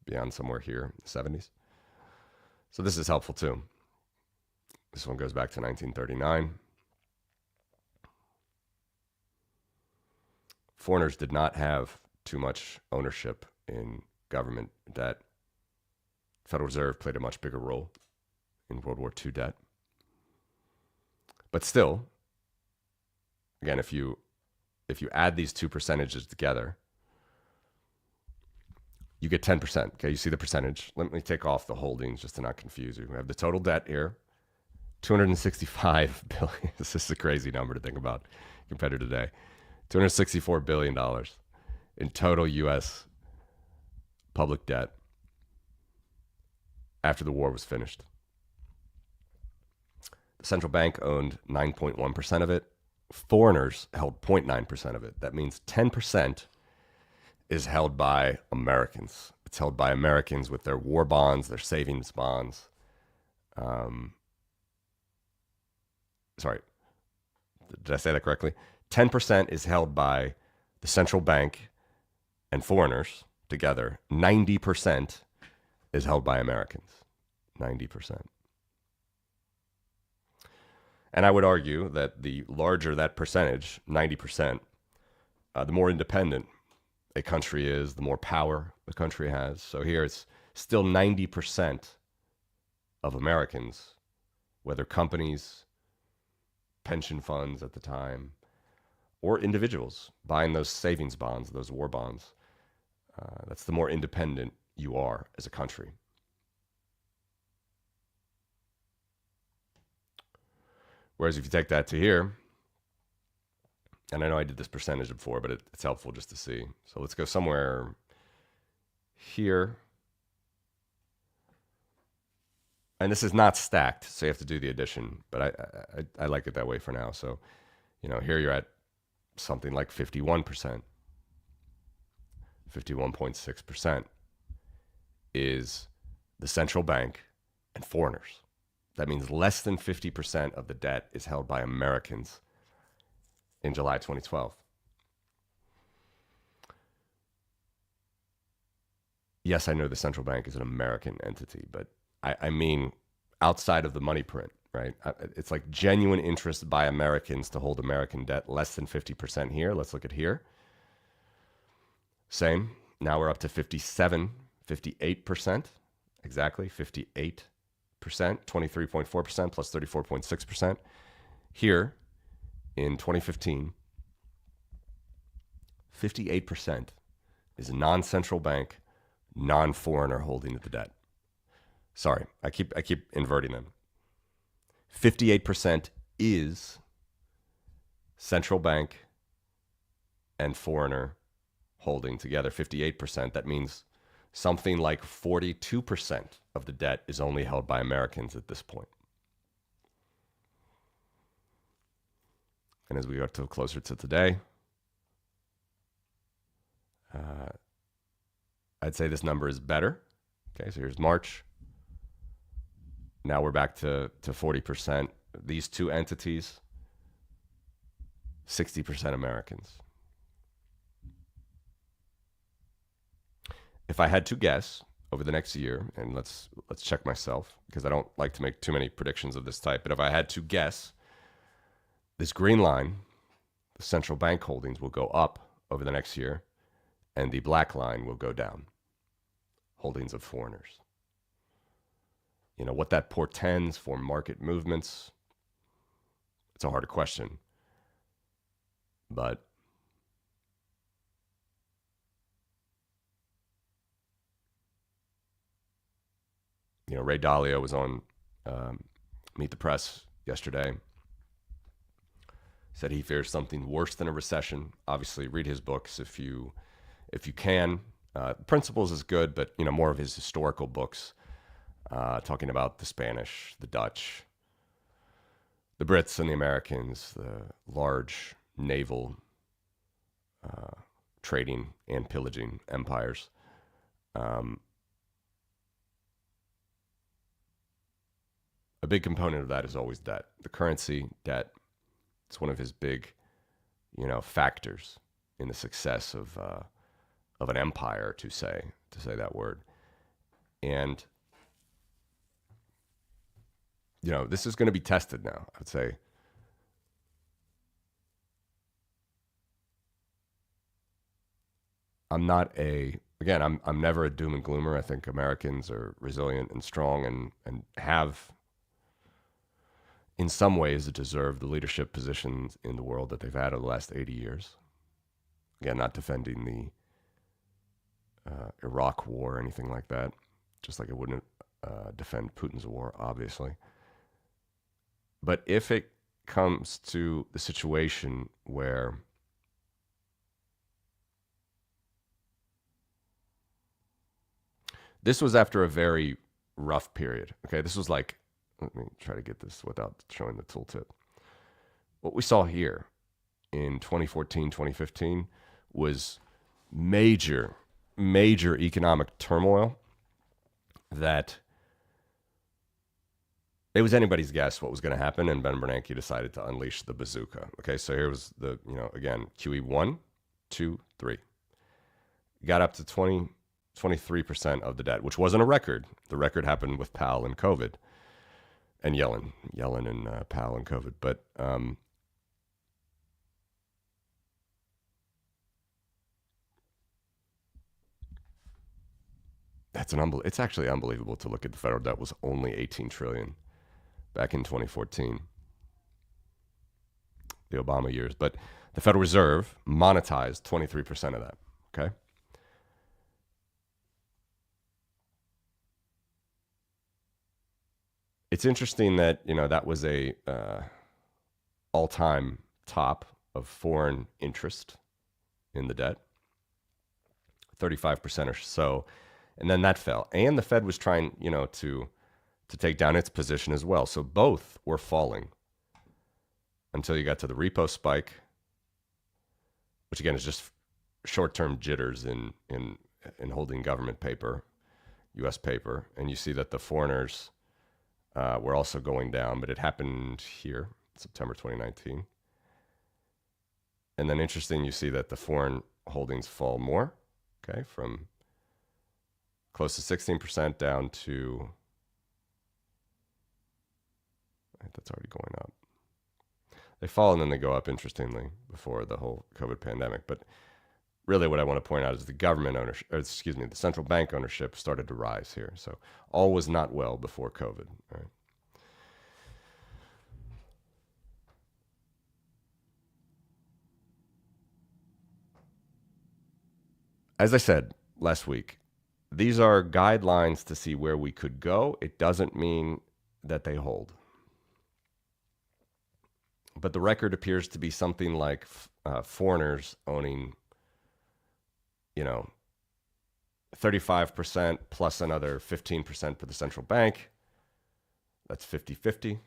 beyond somewhere here in the 70s. So this is helpful too. This one goes back to 1939. Foreigners did not have too much ownership in government debt. Federal Reserve played a much bigger role in World War II debt. But still, again, if you add these two percentages together, you get 10%. Okay, you see the percentage. Let me take off the holdings just to not confuse you. We have the total debt here, $265 billion. This is a crazy number to think about compared to today. $264 billion in total U.S. public debt after the war was finished. The central bank owned 9.1% of it. Foreigners held 0.9% of it. That means 10% is held by Americans. It's held by Americans with their war bonds, their savings bonds. Did I say that correctly? 10% is held by the central bank and foreigners together. 90% is held by Americans. 90%. And I would argue that the larger that percentage, 90%, the more independent a country is, the more power the country has. So here it's still 90% of Americans, whether companies, pension funds at the time, or individuals buying those savings bonds, those war bonds. That's the more independent you are as a country. Whereas if you take that to here, and I know I did this percentage before, but it's helpful just to see. So let's go somewhere here. And this is not stacked, so you have to do the addition, but I like it that way for now. So, here you're at something like 51%. 51.6% is the central bank and foreigners. That means less than 50% of the debt is held by Americans in July 2012. Yes, I know the central bank is an American entity, but I mean outside of the money print, right? It's like genuine interest by Americans to hold American debt, less than 50% here. Let's look at here. Same. Now we're up to 58%. Exactly, 58%, 23.4% plus 34.6%. Here in 2015, 58% is a non-central bank, non-foreigner holding the debt. Sorry, I keep inverting them. 58% is central bank and foreigner holding together. 58%, that means something like 42% of the debt is only held by Americans at this point. And as we go closer to today, I'd say this number is better. Okay, so here's March. Now we're back to 40%. These two entities, 60% Americans. If I had to guess over the next year, and let's check myself because I don't like to make too many predictions of this type, but if I had to guess, this green line, the central bank holdings, will go up over the next year, and the black line will go down, holdings of foreigners. What that portends for market movements, it's a hard question. But Ray Dalio was on Meet the Press yesterday. Said he fears something worse than a recession. Obviously, read his books if you can. Principles is good, but more of his historical books, talking about the Spanish, the Dutch, the Brits, and the Americans, the large naval trading and pillaging empires. A big component of that is always debt. The currency, debt. It's one of his big, factors in the success of an empire, to say that word. And this is going to be tested now. I'd say I'm never a doom and gloomer. I think Americans are resilient and strong and have, in some ways, deserve the leadership positions in the world that they've had over the last 80 years. Again, not defending the Iraq war or anything like that, just like I wouldn't defend Putin's war, obviously. But if it comes to the situation where this was after a very rough period, okay? This was like, let me try to get this without showing the tooltip. What we saw here in 2014, 2015 was major economic turmoil that it was anybody's guess what was going to happen, and Ben Bernanke decided to unleash the bazooka. Okay, so here was the, again, QE 1, 2, 3. Got up to 23% of the debt, which wasn't a record. The record happened with Powell and COVID, and Yellen and Powell and COVID. But it's actually unbelievable to look at the federal debt was only 18 trillion back in 2014, the Obama years. But the Federal Reserve monetized 23% of that. Okay. It's interesting that, that was a all-time top of foreign interest in the debt, 35% or so, and then that fell. And the Fed was trying, to take down its position as well. So both were falling until you got to the repo spike, which again is just short-term jitters in holding government paper, U.S. paper, and you see that the foreigners were also going down, but it happened here, September 2019. And then interesting, you see that the foreign holdings fall more, okay, from close to 16% down to, that's already going up. They fall and then they go up, interestingly, before the whole COVID pandemic. But really what I want to point out is the government ownership, the central bank ownership started to rise here. So all was not well before COVID. Right? As I said last week, these are guidelines to see where we could go. It doesn't mean that they hold. But the record appears to be something like foreigners owning, 35% plus another 15% for the central bank. That's 50-50. I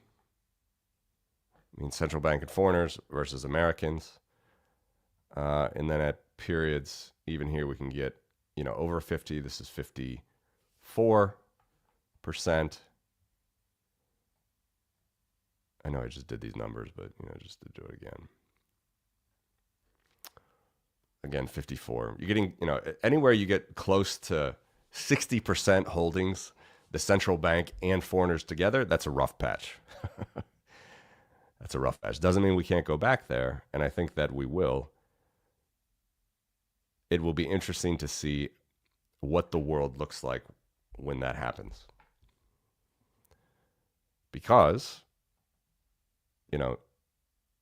mean, central bank and foreigners versus Americans. And then at periods, even here we can get, over 50. This is 54%. I know I just did these numbers, but, just to do it again. Again, 54. You're getting, anywhere you get close to 60% holdings, the central bank and foreigners together, that's a rough patch. That's a rough patch. Doesn't mean we can't go back there, and I think that we will. It will be interesting to see what the world looks like when that happens. Because,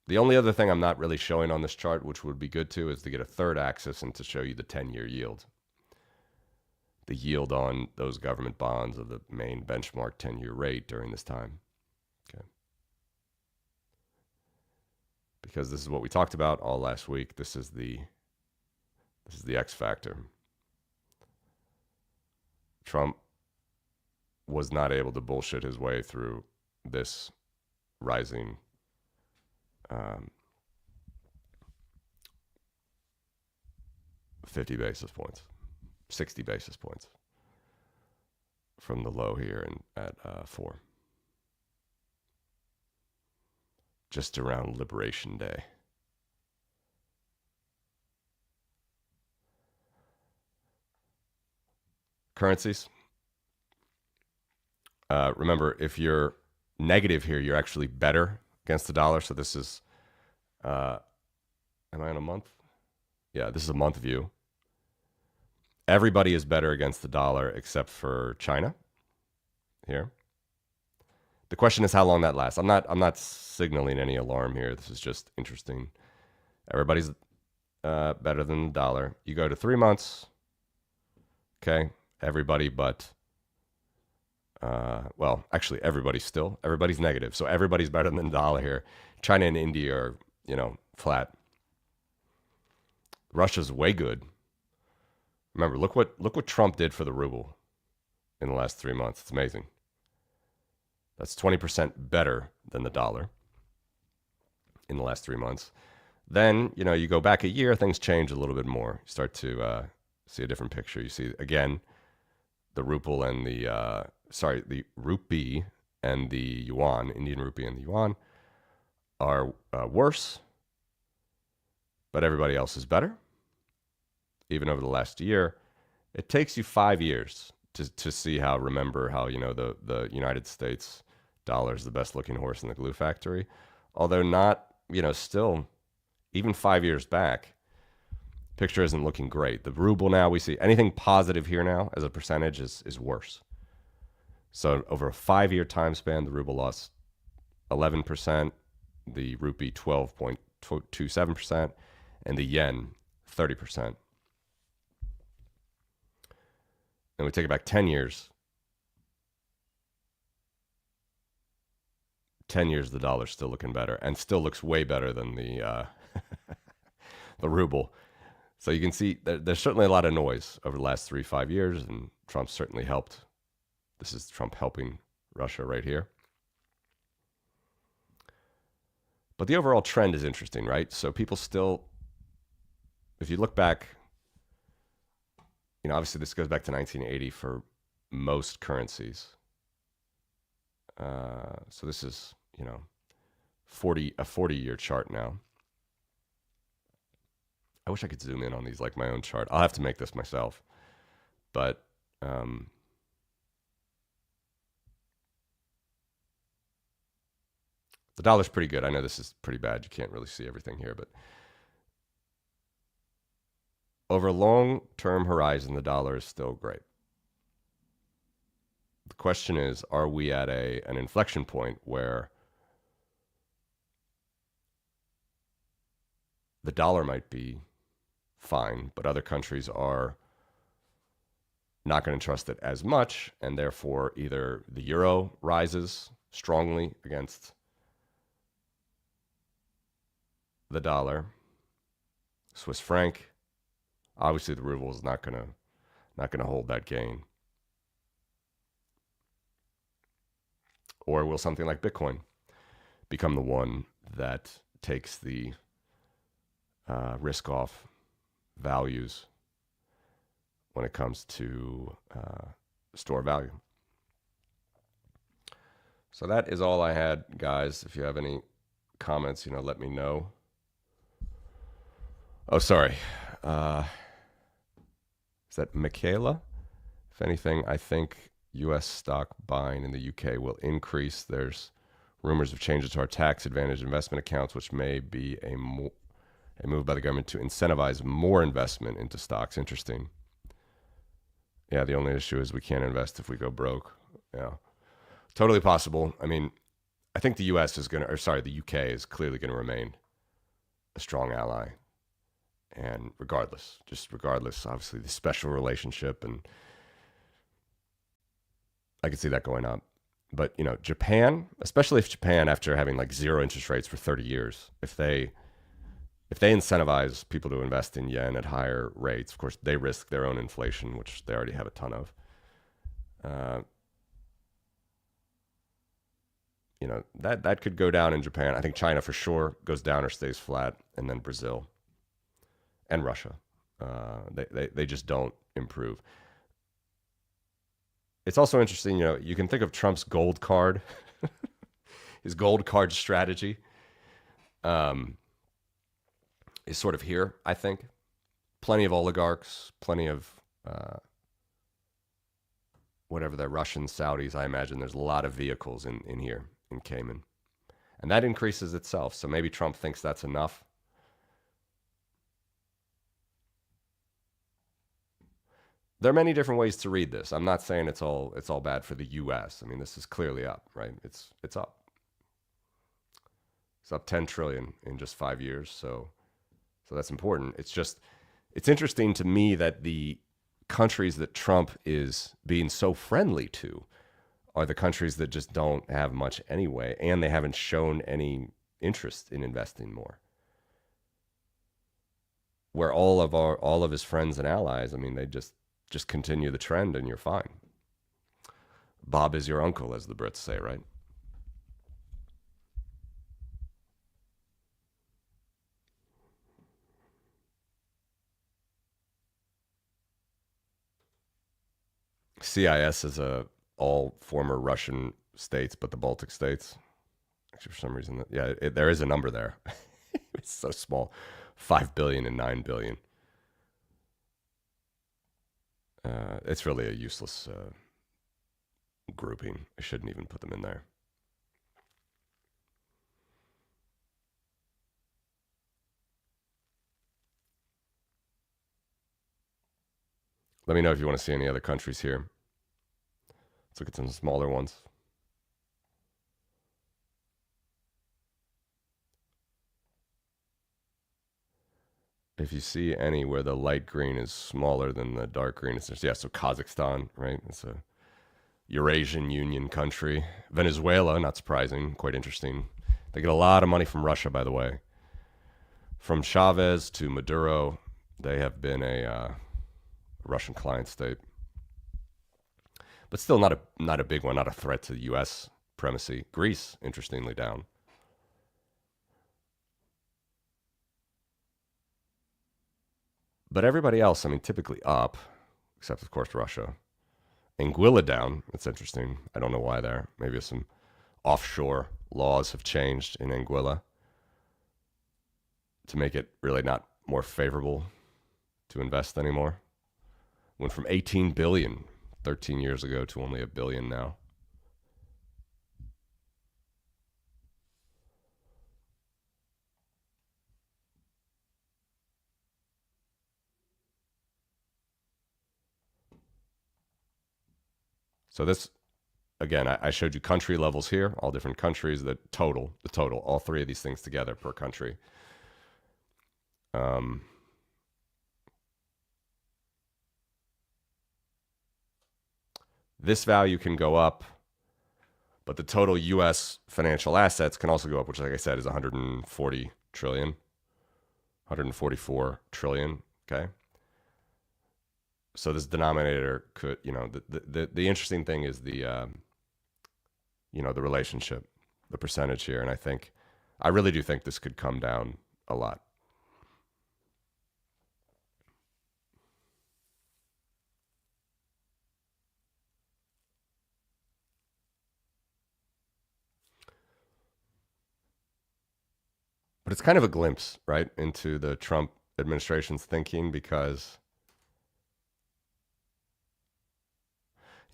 the only other thing I'm not really showing on this chart, which would be good too, is to get a third axis and to show you the 10-year yield. The yield on those government bonds of the main benchmark 10-year rate during this time. Okay. Because this is what we talked about all last week. This is the X factor. Trump was not able to bullshit his way through this rising 50 basis points, 60 basis points from the low here at 4. Just around Liberation Day. Currencies. Remember, if you're negative here, you're actually better against the dollar. So this is, am I on a month? Yeah, this is a month view. Everybody is better against the dollar except for China here. The question is how long that lasts. I'm not signaling any alarm here. This is just interesting. Everybody's better than the dollar. You go to 3 months. Okay, everybody but well, actually everybody's negative. So everybody's better than the dollar here. China and India are, flat. Russia's way good. Remember, look what Trump did for the ruble in the last 3 months. It's amazing. That's 20% better than the dollar in the last 3 months. Then, you go back a year, things change a little bit more. You start to see a different picture. You see, again, the ruble and the rupee and the yuan, Indian rupee and the yuan, are worse, but everybody else is better. Even over the last year, it takes you 5 years to see remember how, the United States dollar is the best looking horse in the glue factory. Although not, still, even 5 years back, picture isn't looking great. The ruble now, we see anything positive here now as a percentage is worse. So over a 5-year time span, the ruble lost 11%, the rupee 12.27%, and the yen 30%. And we take it back 10 years. 10 years, the dollar's still looking better and still looks way better than the the ruble. So you can see there's certainly a lot of noise over the last 3-5 years, and Trump certainly helped. This is Trump helping Russia right here. But the overall trend is interesting, right? So people still, if you look back, obviously this goes back to 1980 for most currencies. So this is, a 40-year chart now. I wish I could zoom in on these like my own chart. I'll have to make this myself. But the dollar's pretty good. I know this is pretty bad. You can't really see everything here, but over a long-term horizon, the dollar is still great. The question is, are we at an inflection point where the dollar might be fine, but other countries are not going to trust it as much, and therefore either the euro rises strongly against the dollar, Swiss franc. Obviously, the ruble is not going to hold that gain. Or will something like Bitcoin become the one that takes the risk off values when it comes to store value? So that is all I had, guys. If you have any comments, let me know. Oh, sorry. Is that Michaela? If anything, I think U.S. stock buying in the UK will increase. There's rumors of changes to our tax advantage investment accounts, which may be a move by the government to incentivize more investment into stocks. Interesting. Yeah, the only issue is we can't invest if we go broke. Yeah, totally possible. I mean, I think the U.S. is going to, the UK is clearly going to remain a strong ally. And regardless, obviously the special relationship, and I could see that going up. But, Japan, especially if Japan, after having like zero interest rates for 30 years, if they incentivize people to invest in yen at higher rates, of course, they risk their own inflation, which they already have a ton of. That could go down in Japan. I think China for sure goes down or stays flat, and then Brazil and Russia. They just don't improve. It's also interesting, you can think of Trump's gold card, his gold card strategy is sort of here, I think. Plenty of oligarchs, plenty of whatever they're, Russians, Saudis, I imagine there's a lot of vehicles in here, in Cayman. And that increases itself. So maybe Trump thinks that's enough. There are many different ways to read this. I'm not saying it's all bad for the U.S. I mean, this is clearly up, right? It's up. It's up 10 trillion in just 5 years. So that's important. It's interesting to me that the countries that Trump is being so friendly to are the countries that just don't have much anyway, and they haven't shown any interest in investing more. Where all of his friends and allies, I mean, they just continue the trend and you're fine. Bob is your uncle, as the Brits say, right? CIS is a all former Russian states, but the Baltic states. Actually, for some reason, there is a number there. It's so small, 5 billion and 9 billion. It's really a useless grouping. I shouldn't even put them in there. Let me know if you want to see any other countries here. Let's look at some smaller ones. If you see any where the light green is smaller than the dark green, it's just, so Kazakhstan, right? It's a Eurasian Union country. Venezuela, not surprising, quite interesting. They get a lot of money from Russia, by the way. From Chavez to Maduro, they have been a Russian client state. But still not a big one, not a threat to the U.S. primacy. Greece, interestingly, down. But everybody else, I mean, typically up, except, of course, Russia. Anguilla down. That's interesting. I don't know why there. Maybe some offshore laws have changed in Anguilla to make it really not more favorable to invest anymore. Went from 18 billion 13 years ago to only $1 billion now. So this, again, I showed you country levels here, all different countries, the total, all three of these things together per country. This value can go up, but the total U.S. financial assets can also go up, which, like I said, is 140 trillion, 144 trillion. Okay. So this denominator could, the interesting thing is the relationship, the percentage here. And I really do think this could come down a lot. But it's kind of a glimpse, right, into the Trump administration's thinking because,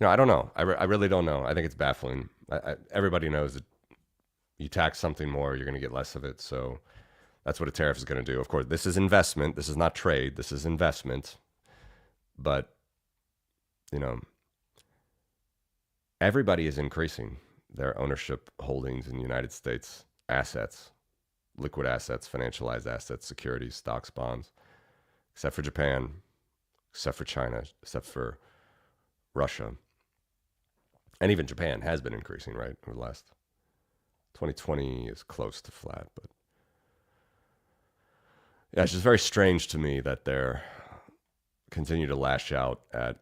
I don't know. I really don't know. I think it's baffling. Everybody knows that you tax something more, you're going to get less of it. So that's what a tariff is going to do. Of course, this is investment. This is not trade. This is investment. But, everybody is increasing their ownership holdings in the United States, assets, liquid assets, financialized assets, securities, stocks, bonds, except for Japan, except for China, except for Russia. And even Japan has been increasing, right, over the last 2020 is close to flat. But yeah, it's just very strange to me that they're continue to lash out at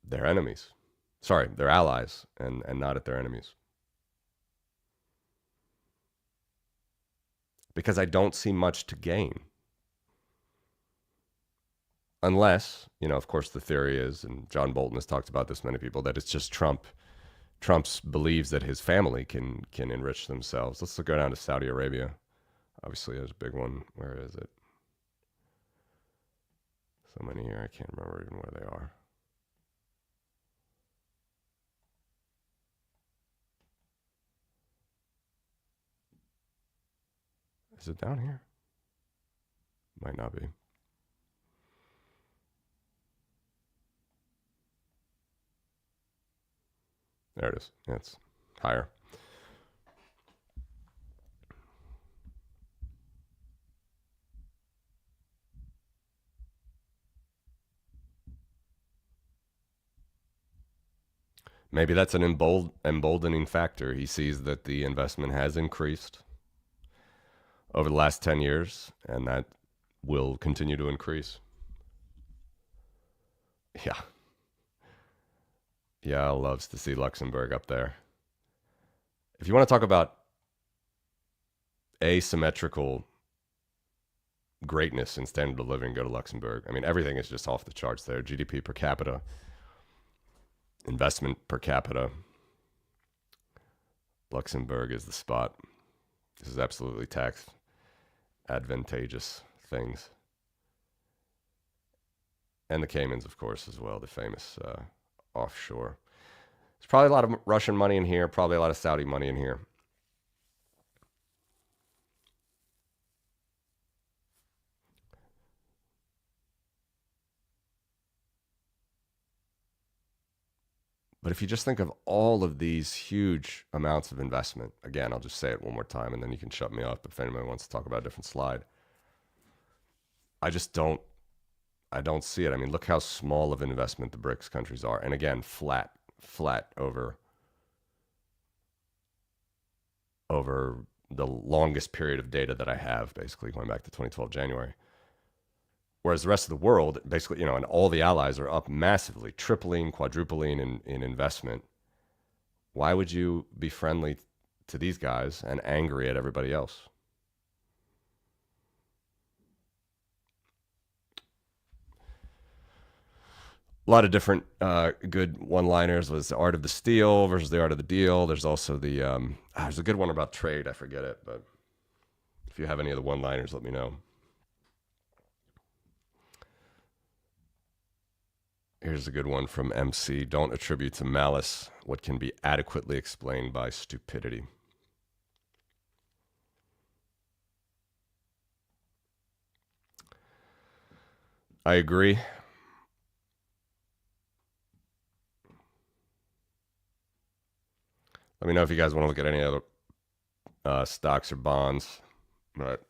their enemies. Sorry, their allies, and not at their enemies. Because I don't see much to gain. Unless, of course, the theory is, and John Bolton has talked about this, many people, that it's just Trump believes that his family can enrich themselves. Let's go down to Saudi Arabia. Obviously, there's a big one. Where is it? So many here, I can't remember even where they are. Is it down here? Might not be. There it is. Yeah, it's higher. Maybe that's an emboldening factor. He sees that the investment has increased over the last 10 years, and that will continue to increase. Yeah. Yeah, loves to see Luxembourg up there. If you want to talk about asymmetrical greatness in standard of living, go to Luxembourg. I mean, everything is just off the charts there. GDP per capita, investment per capita. Luxembourg is the spot. This is absolutely tax advantageous things. And the Caymans, of course, as well, the famous offshore. There's probably a lot of Russian money in here, probably a lot of Saudi money in here. But if you just think of all of these huge amounts of investment, again, I'll just say it one more time and then you can shut me off if anybody wants to talk about a different slide. I don't see it. I mean, look how small of an investment the BRICS countries are. And again, flat over the longest period of data that I have, basically going back to 2012 January. Whereas the rest of the world, basically, and all the allies are up massively, tripling, quadrupling in investment. Why would you be friendly to these guys and angry at everybody else? A lot of different good one-liners. Was the art of the steal versus the art of the deal. There's also there's a good one about trade. I forget it, but if you have any of the one-liners, let me know. Here's a good one from MC. Don't attribute to malice what can be adequately explained by stupidity. I agree. Let me know if you guys want to look at any other stocks or bonds. But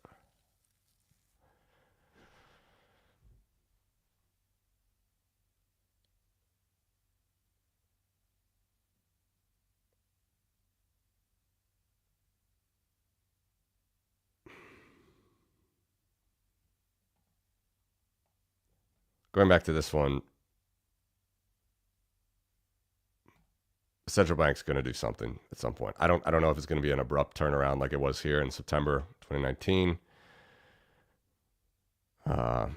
going back to this one, the central bank's going to do something at some point. I don't know if it's going to be an abrupt turnaround like it was here in September 2019. But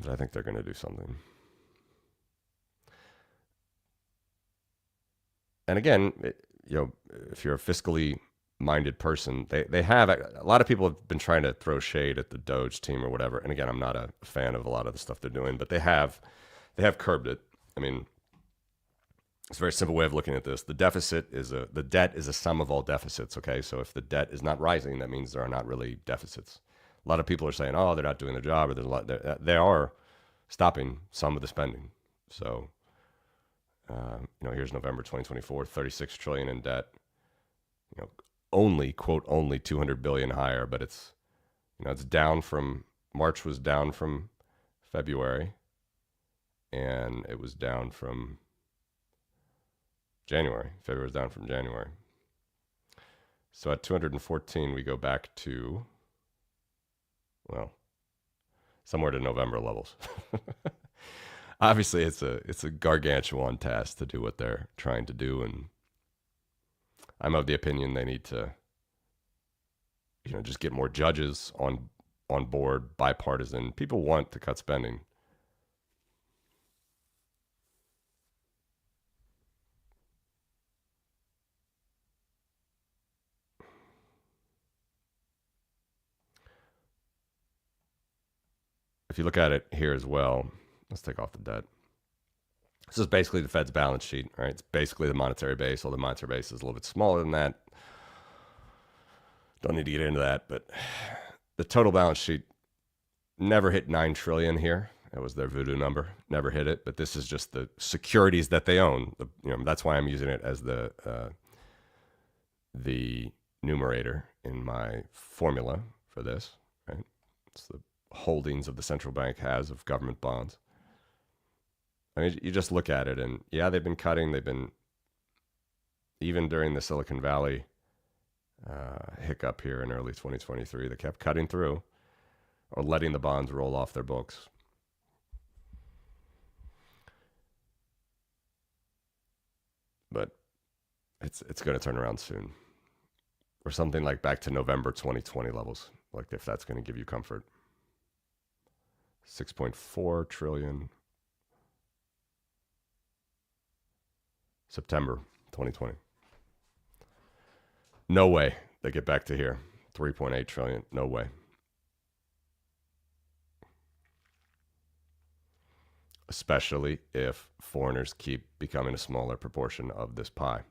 I think they're going to do something. And again, if you're a fiscally minded person, they have a lot of people have been trying to throw shade at the Doge team or whatever. And again, I'm not a fan of a lot of the stuff they're doing, but they have curbed it. I mean, it's a very simple way of looking at this. The debt is a sum of all deficits. Okay, so if the debt is not rising, that means there are not really deficits. A lot of people are saying, "Oh, they're not doing their job," or there's a lot. They are stopping some of the spending. So, here's November 2024, 36 trillion in debt. Only 200 billion higher, but it's down from March was down from February, and it was down from January. February was down from January. So at 214, we go back to, somewhere to November levels. Obviously, it's a gargantuan task to do what they're trying to do, and I'm of the opinion they need to, just get more judges on board, bipartisan. People want to cut spending. If you look at it here as well, let's take off the debt. This is basically the Fed's balance sheet, right? It's basically the monetary base, although the monetary base is a little bit smaller than that. Don't need to get into that, but the total balance sheet never hit 9 trillion here. That was their voodoo number. Never hit it, but this is just the securities that they own. That's why I'm using it as the numerator in my formula for this, right? It's the holdings of the central bank has of government bonds. I mean, you just look at it, and yeah, they've been cutting. They've been, even during the Silicon Valley hiccup here in early 2023, they kept cutting through or letting the bonds roll off their books. But it's going to turn around soon. or something like back to November 2020 levels, like if that's going to give you comfort. 6.4 trillion. September 2020. No way they get back to here. 3.8 trillion. No way. Especially if foreigners keep becoming a smaller proportion of this pie.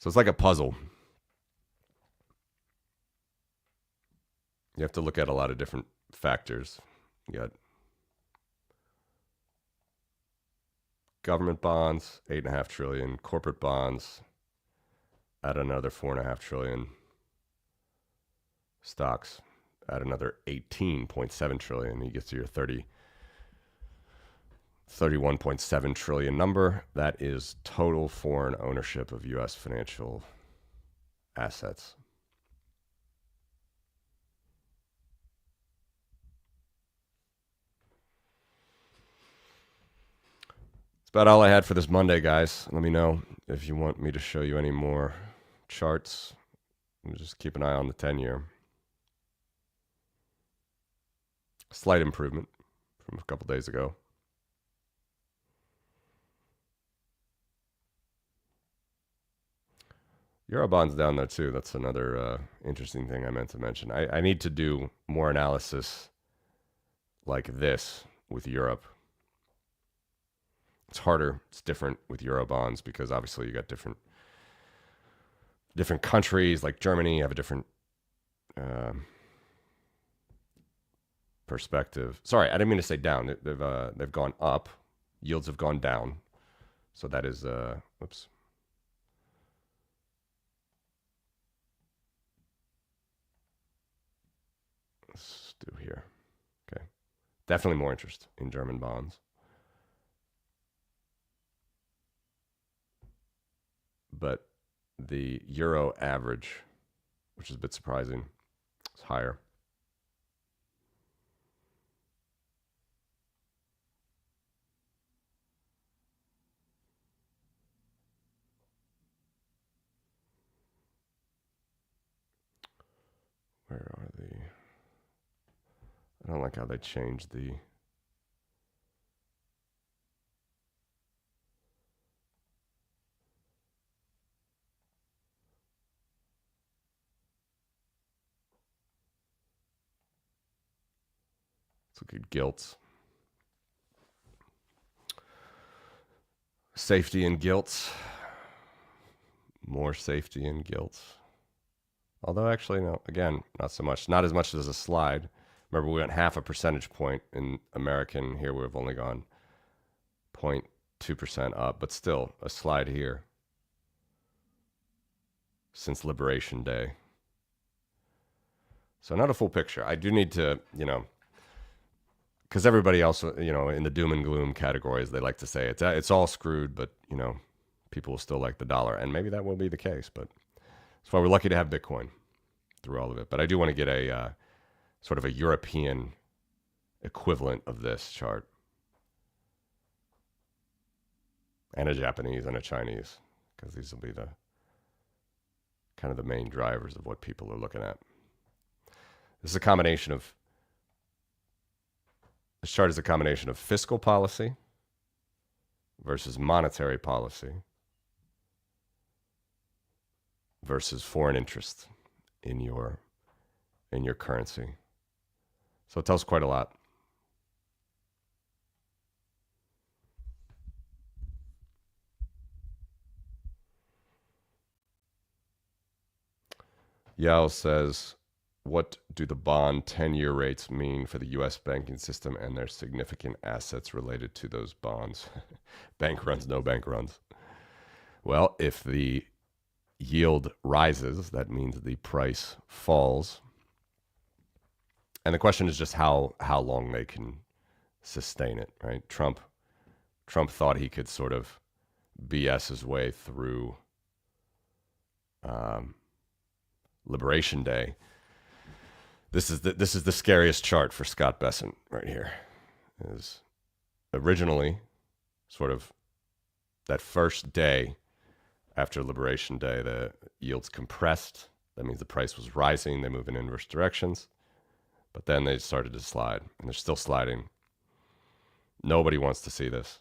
So it's like a puzzle. You have to look at a lot of different factors. You got government bonds, 8.5 trillion, corporate bonds at another 4.5 trillion, stocks at another 18.7 trillion. You get to your 31.7 trillion number. That is total foreign ownership of US financial assets. That's about all I had for this Monday, guys. Let me know if you want me to show you any more charts. Just keep an eye on the 10-year. Slight improvement from a couple days ago. Eurobond's down there too. That's another interesting thing I meant to mention. I need to do more analysis like this with Europe. It's harder. It's different with Eurobonds because obviously you got different countries like Germany have a different perspective. Sorry, I didn't mean to say down. They've gone up. Yields have gone down. So that is whoops. Let's do here. Okay. Definitely more interest in German bonds. But the euro average, which is a bit surprising, is higher. Where are the... I don't like how they changed the... Let's look at gilts. Safety and gilts. More safety and gilts. Although actually, no, again, not so much. Not as much as a slide. Remember, we went half a percentage point in American. Here we've only gone 0.2% up, but still a slide here since Liberation Day. So not a full picture. I do need to, because everybody else, in the doom and gloom categories, they like to say it's all screwed, but, people will still like the dollar. And maybe that will be the case, but that's why we're lucky to have Bitcoin through all of it. But I do want to get a sort of a European equivalent of this chart. And a Japanese and a Chinese, because these will be the kind of the main drivers of what people are looking at. This is a combination of, this chart is a combination of fiscal policy versus monetary policy versus foreign interest in your currency. So it tells quite a lot. Yao says, what do the bond 10-year rates mean for the U.S. banking system and their significant assets related to those bonds? Bank runs, no bank runs. Well, if the yield rises, that means the price falls. And the question is just how long they can sustain it, right? Trump thought he could sort of BS his way through Liberation Day. This is the scariest chart for Scott Bessent right here. Is originally sort of that first day after Liberation Day, the yields compressed. That means the price was rising. They move in inverse directions. But then they started to slide, and they're still sliding. Nobody wants to see this.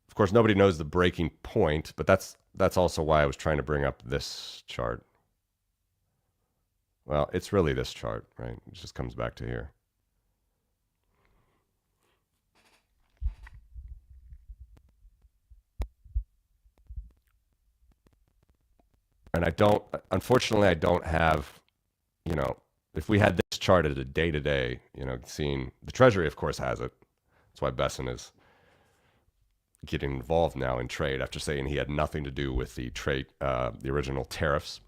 Of course, nobody knows the breaking point, but that's also why I was trying to bring up this chart. Well, it's really this chart, right? It just comes back to here. And unfortunately, I don't have, if we had this chart at a day to day, seeing the Treasury, of course, has it. That's why Bessent is getting involved now in trade after saying he had nothing to do with the trade, the original tariff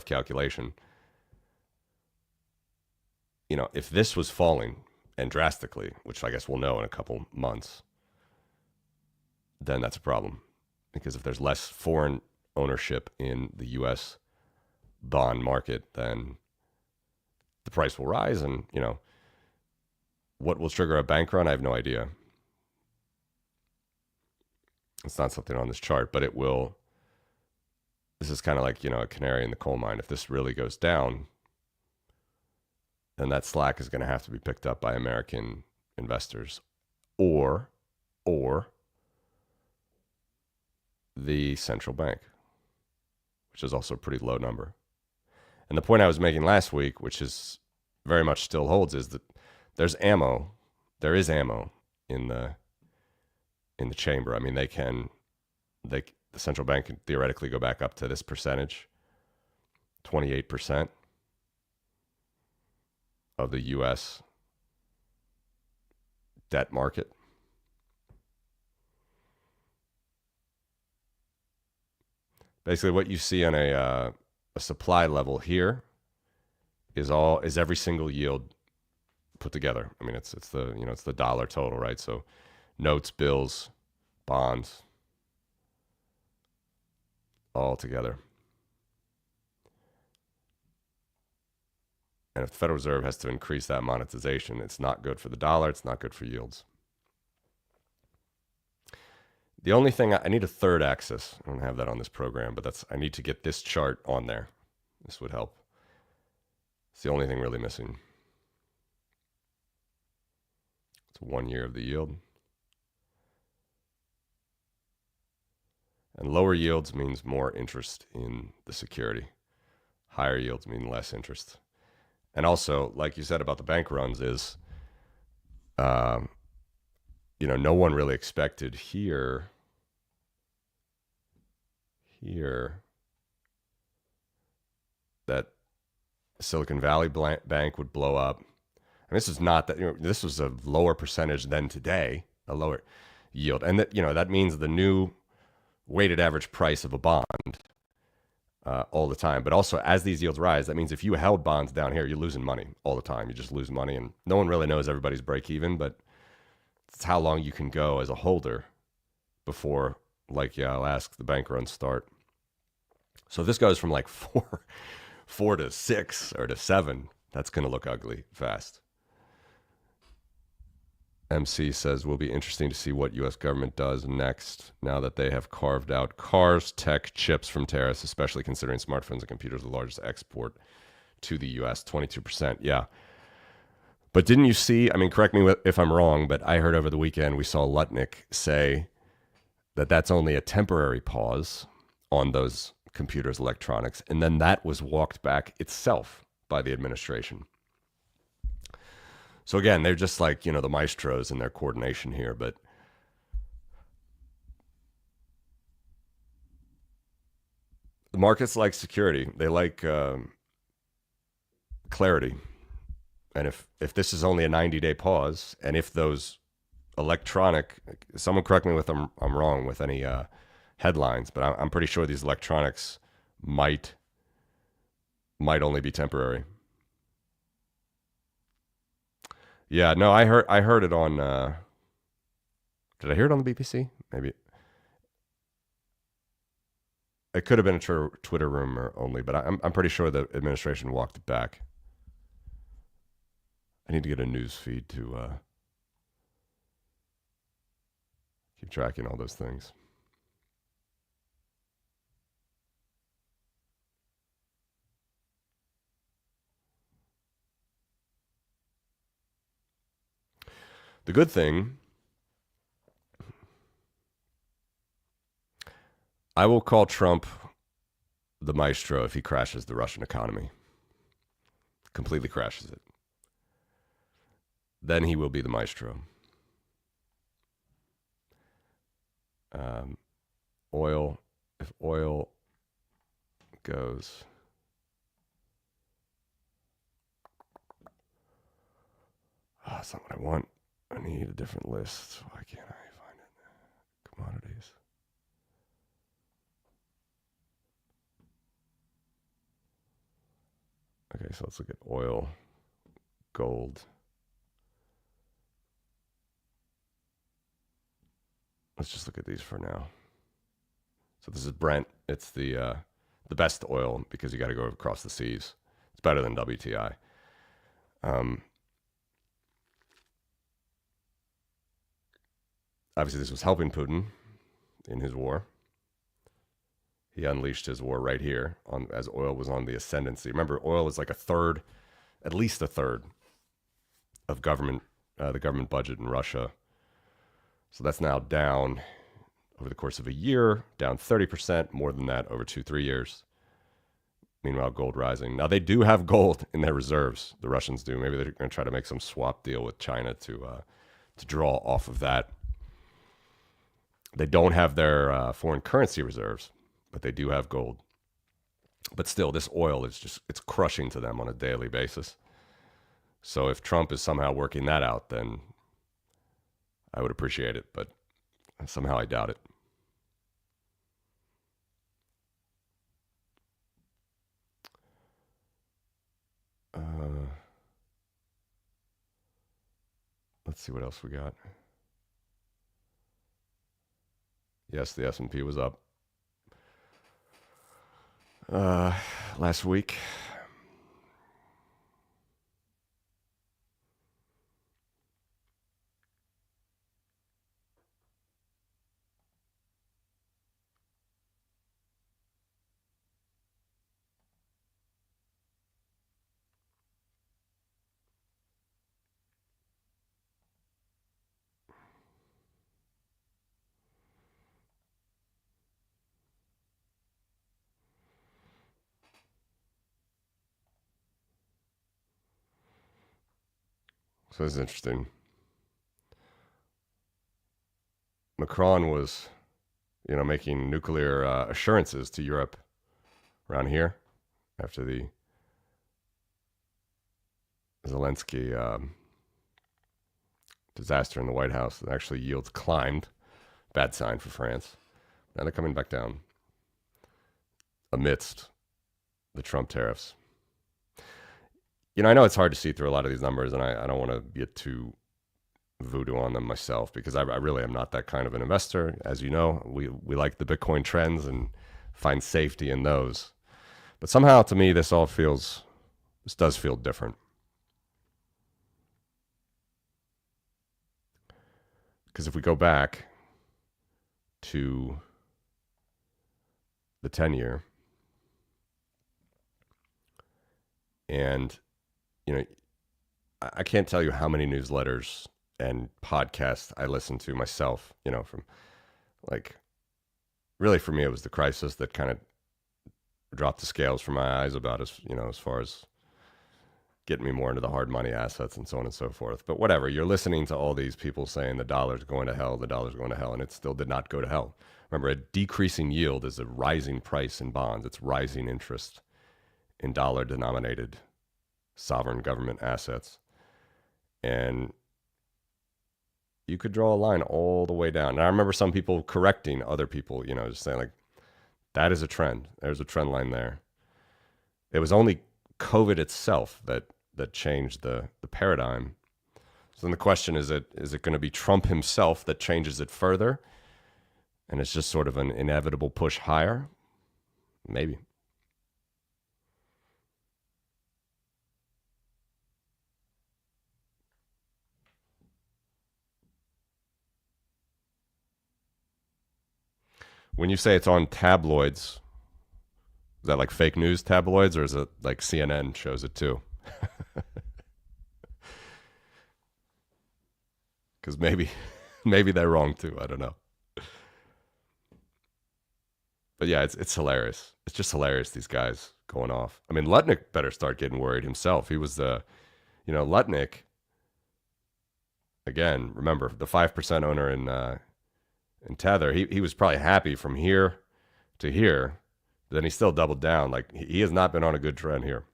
calculation. If this was falling and drastically, which I guess we'll know in a couple months, then that's a problem. Because if there's less foreign ownership in the U.S. bond market, then the price will rise. And, what will trigger a bank run? I have no idea. It's not something on this chart, but it will. This is kind of like, a canary in the coal mine. If this really goes down, then that slack is going to have to be picked up by American investors or the central bank, which is also a pretty low number. And the point I was making last week, which is very much still holds, is that there is ammo in the chamber. I mean, the central bank can theoretically go back up to this percentage, 28% of the U.S. debt market. Basically, what you see on a supply level here is every single yield put together. I mean, it's the dollar total, right? So notes, bills, bonds, all together. And if the Federal Reserve has to increase that monetization, it's not good for the dollar. It's not good for yields. The only thing, I need a third axis. I don't have that on this program, but I need to get this chart on there. This would help. It's the only thing really missing. It's 1 year of the yield. And lower yields means more interest in the security. Higher yields mean less interest. And also, like you said about the bank runs, is, no one really expected here that Silicon Valley Bank would blow up. And this is not that, this was a lower percentage than today, a lower yield. And that means the new weighted average price of a bond all the time. But also, as these yields rise, that means if you held bonds down here, you're losing money all the time. You just lose money. And no one really knows everybody's break even, but it's how long you can go as a holder before, I'll ask, the bank runs start. So if this goes from like four to 6 or to 7, that's going to look ugly fast. MC says, will be interesting to see what U.S. government does next now that they have carved out cars, tech, chips from tariffs, especially considering smartphones and computers are the largest export to the U.S., 22%. Yeah. But didn't you see, correct me if I'm wrong, but I heard over the weekend we saw Lutnick say that that's only a temporary pause on those computers, electronics, and then that was walked back itself by the administration. So again, they're just like, the maestros in their coordination here, but the markets like security. They like clarity. And if this is only a 90-day pause, and if those someone correct me if I'm wrong with any headlines, but I'm pretty sure these electronics might only be temporary. Yeah, no, I heard it on. Did I hear it on the BBC? Maybe. It could have been a Twitter rumor only, but I'm pretty sure the administration walked it back. I need to get a news feed to keep tracking all those things. The good thing, I will call Trump the maestro if he crashes the Russian economy, completely crashes it. Then he will be the maestro. Oil, if oil goes, that's not what I want. I need a different list. Why can't I find it? Commodities. Okay, so let's look at oil, gold. Let's just look at these for now. So this is Brent. It's the best oil because you got to go across the seas. It's better than WTI. Obviously, this was helping Putin in his war. He unleashed his war right here as oil was on the ascendancy. Remember, oil is like a third, at least a third, of the government budget in Russia. So that's now down over the course of a year, down 30%, more than that over 2-3 years. Meanwhile, gold rising. Now, they do have gold in their reserves. The Russians do. Maybe they're going to try to make some swap deal with China to draw off of that. They don't have their foreign currency reserves, but they do have gold. But still, this oil is it's crushing to them on a daily basis. So if Trump is somehow working that out, then I would appreciate it, but somehow I doubt it. Let's see what else we got. Yes, the S&P was up last week. So this is interesting. Macron was, making nuclear assurances to Europe around here after the Zelensky disaster in the White House. And actually, yields climbed. Bad sign for France. Now they're coming back down amidst the Trump tariffs. I know it's hard to see through a lot of these numbers, and I don't want to get too voodoo on them myself because I really am not that kind of an investor. As you know, we like the Bitcoin trends and find safety in those. But somehow, to me, this does feel different. Because if we go back to the 10-year, and I can't tell you how many newsletters and podcasts I listen to myself, from really for me, it was the crisis that kind of dropped the scales from my eyes about as far as getting me more into the hard money assets and so on and so forth. But whatever, you're listening to all these people saying the dollar's going to hell, and it still did not go to hell. Remember, a decreasing yield is a rising price in bonds. It's rising interest in dollar-denominated sovereign government assets. And you could draw a line all the way down. And I remember some people correcting other people, just saying that is a trend. There's a trend line there. It was only COVID itself that changed the paradigm. So then the question is it going to be Trump himself that changes it further? And it's just sort of an inevitable push higher? Maybe. When you say it's on tabloids, is that like fake news tabloids, or is it like CNN shows it too? Because maybe they're wrong too. I don't know. But yeah, it's hilarious. It's just hilarious. These guys going off. I mean, Lutnick better start getting worried himself. He was the, Lutnick again. Remember the 5% owner in Tether. He was probably happy from here to here. Then he still doubled down. Like he has not been on a good trend here.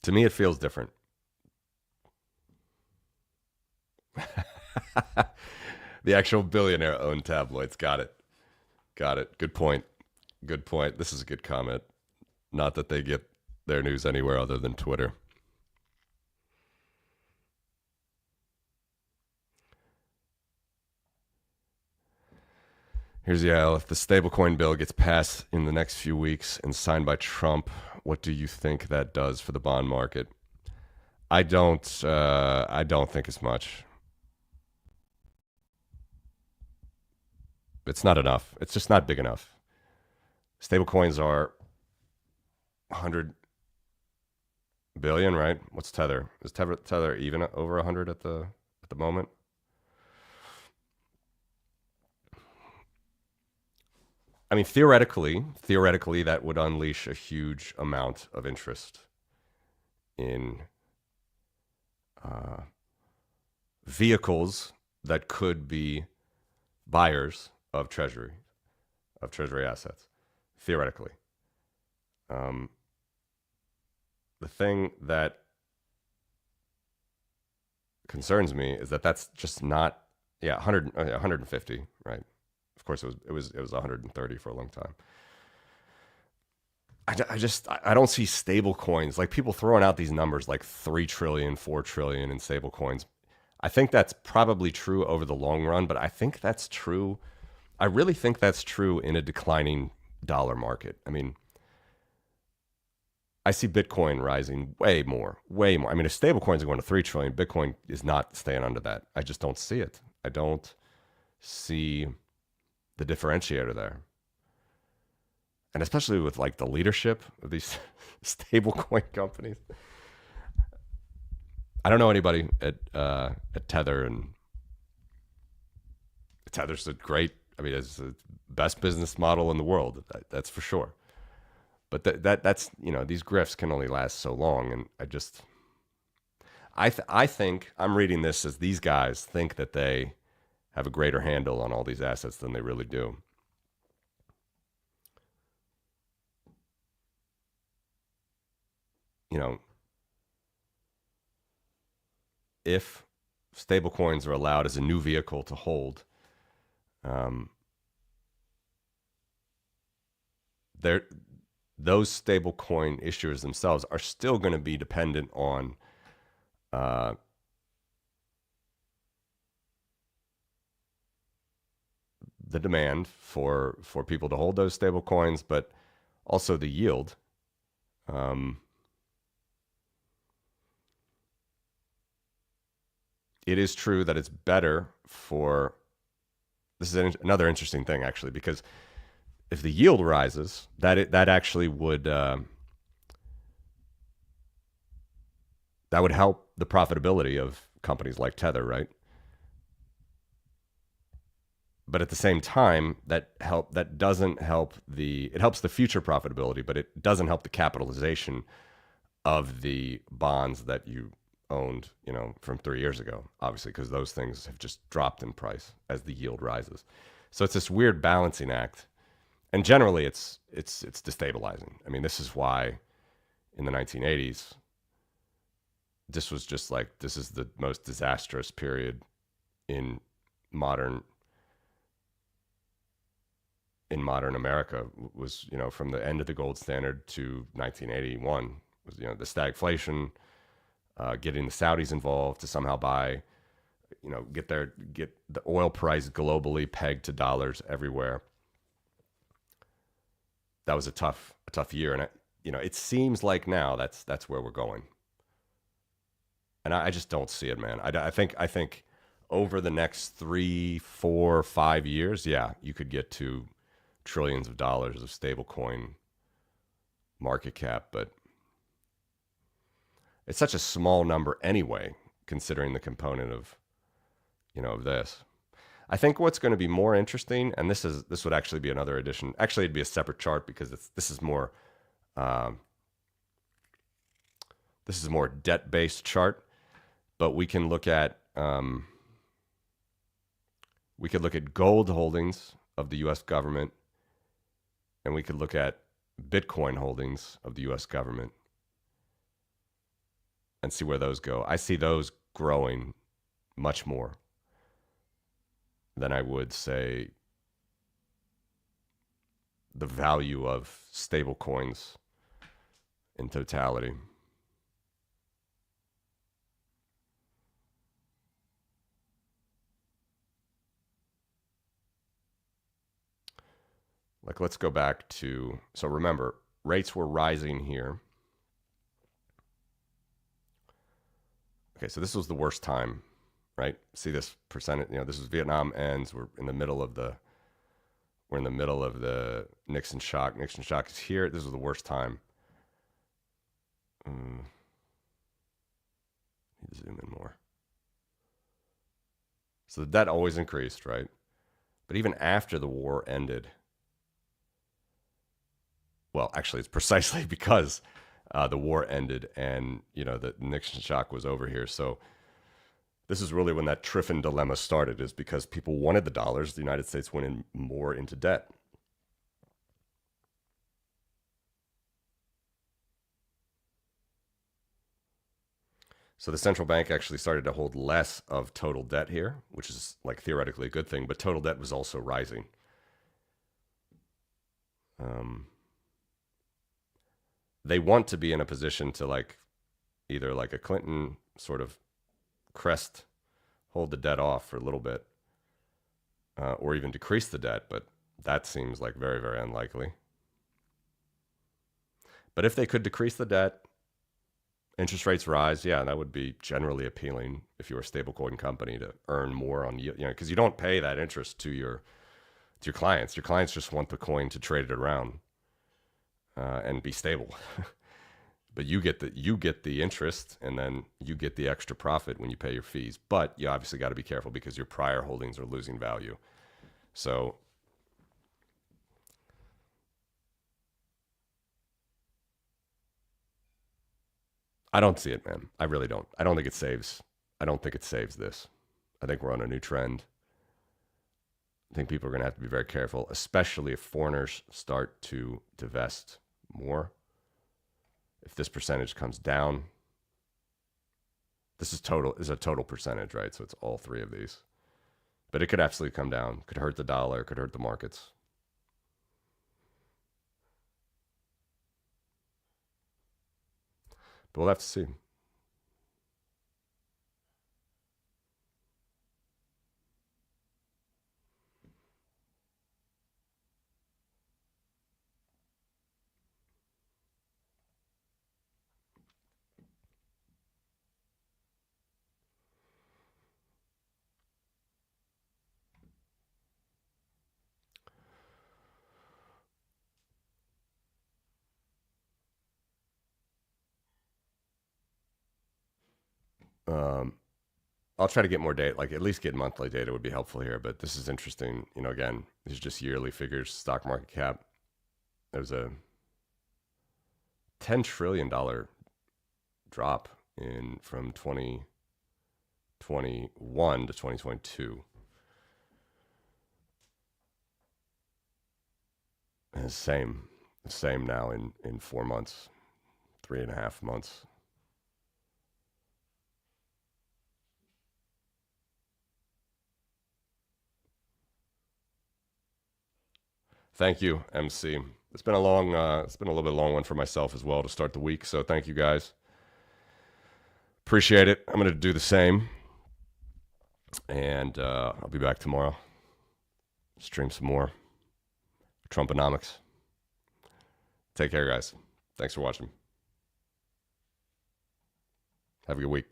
To me, it feels different. The actual billionaire owned tabloids. Got it. Got it. Good point. Good point. This is a good comment. Not that they get their news anywhere other than Twitter. Here's Yael. If the stablecoin bill gets passed in the next few weeks and signed by Trump, what do you think that does for the bond market? I don't. I don't think it's much. It's not enough. It's just not big enough. Stablecoins are 100 billion, right? What's Tether? Is Tether even over 100 at the moment? I mean, theoretically, that would unleash a huge amount of interest in vehicles that could be buyers of treasury assets, theoretically. Um, the thing that concerns me is that that's just not, yeah, 150, right? Of course, it was 130 for a long time. I don't see stable coins like people throwing out these numbers like 3 trillion, 4 trillion in stable coins. I think that's probably true over the long run, but I think that's true. I really think that's true in a declining dollar market. I mean, I see Bitcoin rising way more, way more. I mean, if stable coins are going to 3 trillion, Bitcoin is not staying under that. I just don't see it. I don't see the differentiator there. And especially with like the leadership of these stablecoin companies. I don't know anybody at Tether, and Tether's a great. I mean, it's the best business model in the world. That's for sure. But that's these grifts can only last so long, and I think I'm reading this as these guys think that they have a greater handle on all these assets than they really do. You know, if stablecoins are allowed as a new vehicle to hold, um, those stablecoin issuers themselves are still going to be dependent on the demand for people to hold those stable coins, but also the yield. It is true that it's better for. This is another interesting thing, actually, because if the yield rises, that actually would that would help the profitability of companies like Tether, right? But at the same time, that doesn't help it helps the future profitability, but it doesn't help the capitalization of the bonds that you owned, from 3 years ago, obviously, because those things have just dropped in price as the yield rises. So it's this weird balancing act, and generally it's destabilizing. I mean, this is why in the 1980s, this was just like this is the most disastrous period in modern America. Was from the end of the gold standard to 1981 was the stagflation, getting the Saudis involved to somehow buy get the oil price globally pegged to dollars everywhere. That was a tough year, and it seems like now that's where we're going, and I just don't see it, man. I think over the next 3, 4, 5 years, yeah, you could get to trillions of dollars of stablecoin market cap, but it's such a small number anyway, considering the component of this. I think what's going to be more interesting, and this would actually be another addition. Actually, it'd be a separate chart because this is more debt based chart. But we can look at gold holdings of the U.S. government, and we could look at Bitcoin holdings of the U.S. government, and see where those go. I see those growing much more than I would say the value of stable coins in totality. Like, let's go back to, so remember, rates were rising here. Okay, so this was the worst time, right? See this percentage, this is Vietnam ends. We're in the middle of the Nixon shock. Nixon shock is here. This was the worst time. Need to zoom in more. So the debt always increased, right? But even after the war ended, well, actually, it's precisely because the war ended and the Nixon shock was over here. So this is really when that Triffin dilemma started, is because people wanted the dollars. The United States went in more into debt. So the central bank actually started to hold less of total debt here, which is like theoretically a good thing, but total debt was also rising. They want to be in a position to either like a Clinton sort of crest, hold the debt off for a little bit, or even decrease the debt, but that seems like very, very unlikely. But if they could decrease the debt, interest rates rise, yeah, that would be generally appealing if you're a stablecoin company to earn more on because you don't pay that interest to your clients. Your clients just want the coin to trade it around and be stable. But you get the interest, and then you get the extra profit when you pay your fees. But you obviously got to be careful because your prior holdings are losing value. So I don't see it, man. I really don't. I don't think it saves. I don't think it saves this. I think we're on a new trend. I think people are going to have to be very careful, especially if foreigners start to divest more. If this percentage comes down, this is a total percentage, right? So it's all three of these. But it could absolutely come down. Could hurt the dollar, could hurt the markets. But we'll have to see. I'll try to get more data, like at least get monthly data would be helpful here. But this is interesting. Again, these are just yearly figures. Stock market cap. There's a $10 trillion drop from 2021 to 2022. And the same now in 4 months, 3.5 months. Thank you, MC. It's been a little bit long one for myself as well to start the week. So thank you guys. Appreciate it. I'm going to do the same. And I'll be back tomorrow. Stream some more Trumponomics. Take care, guys. Thanks for watching. Have a good week.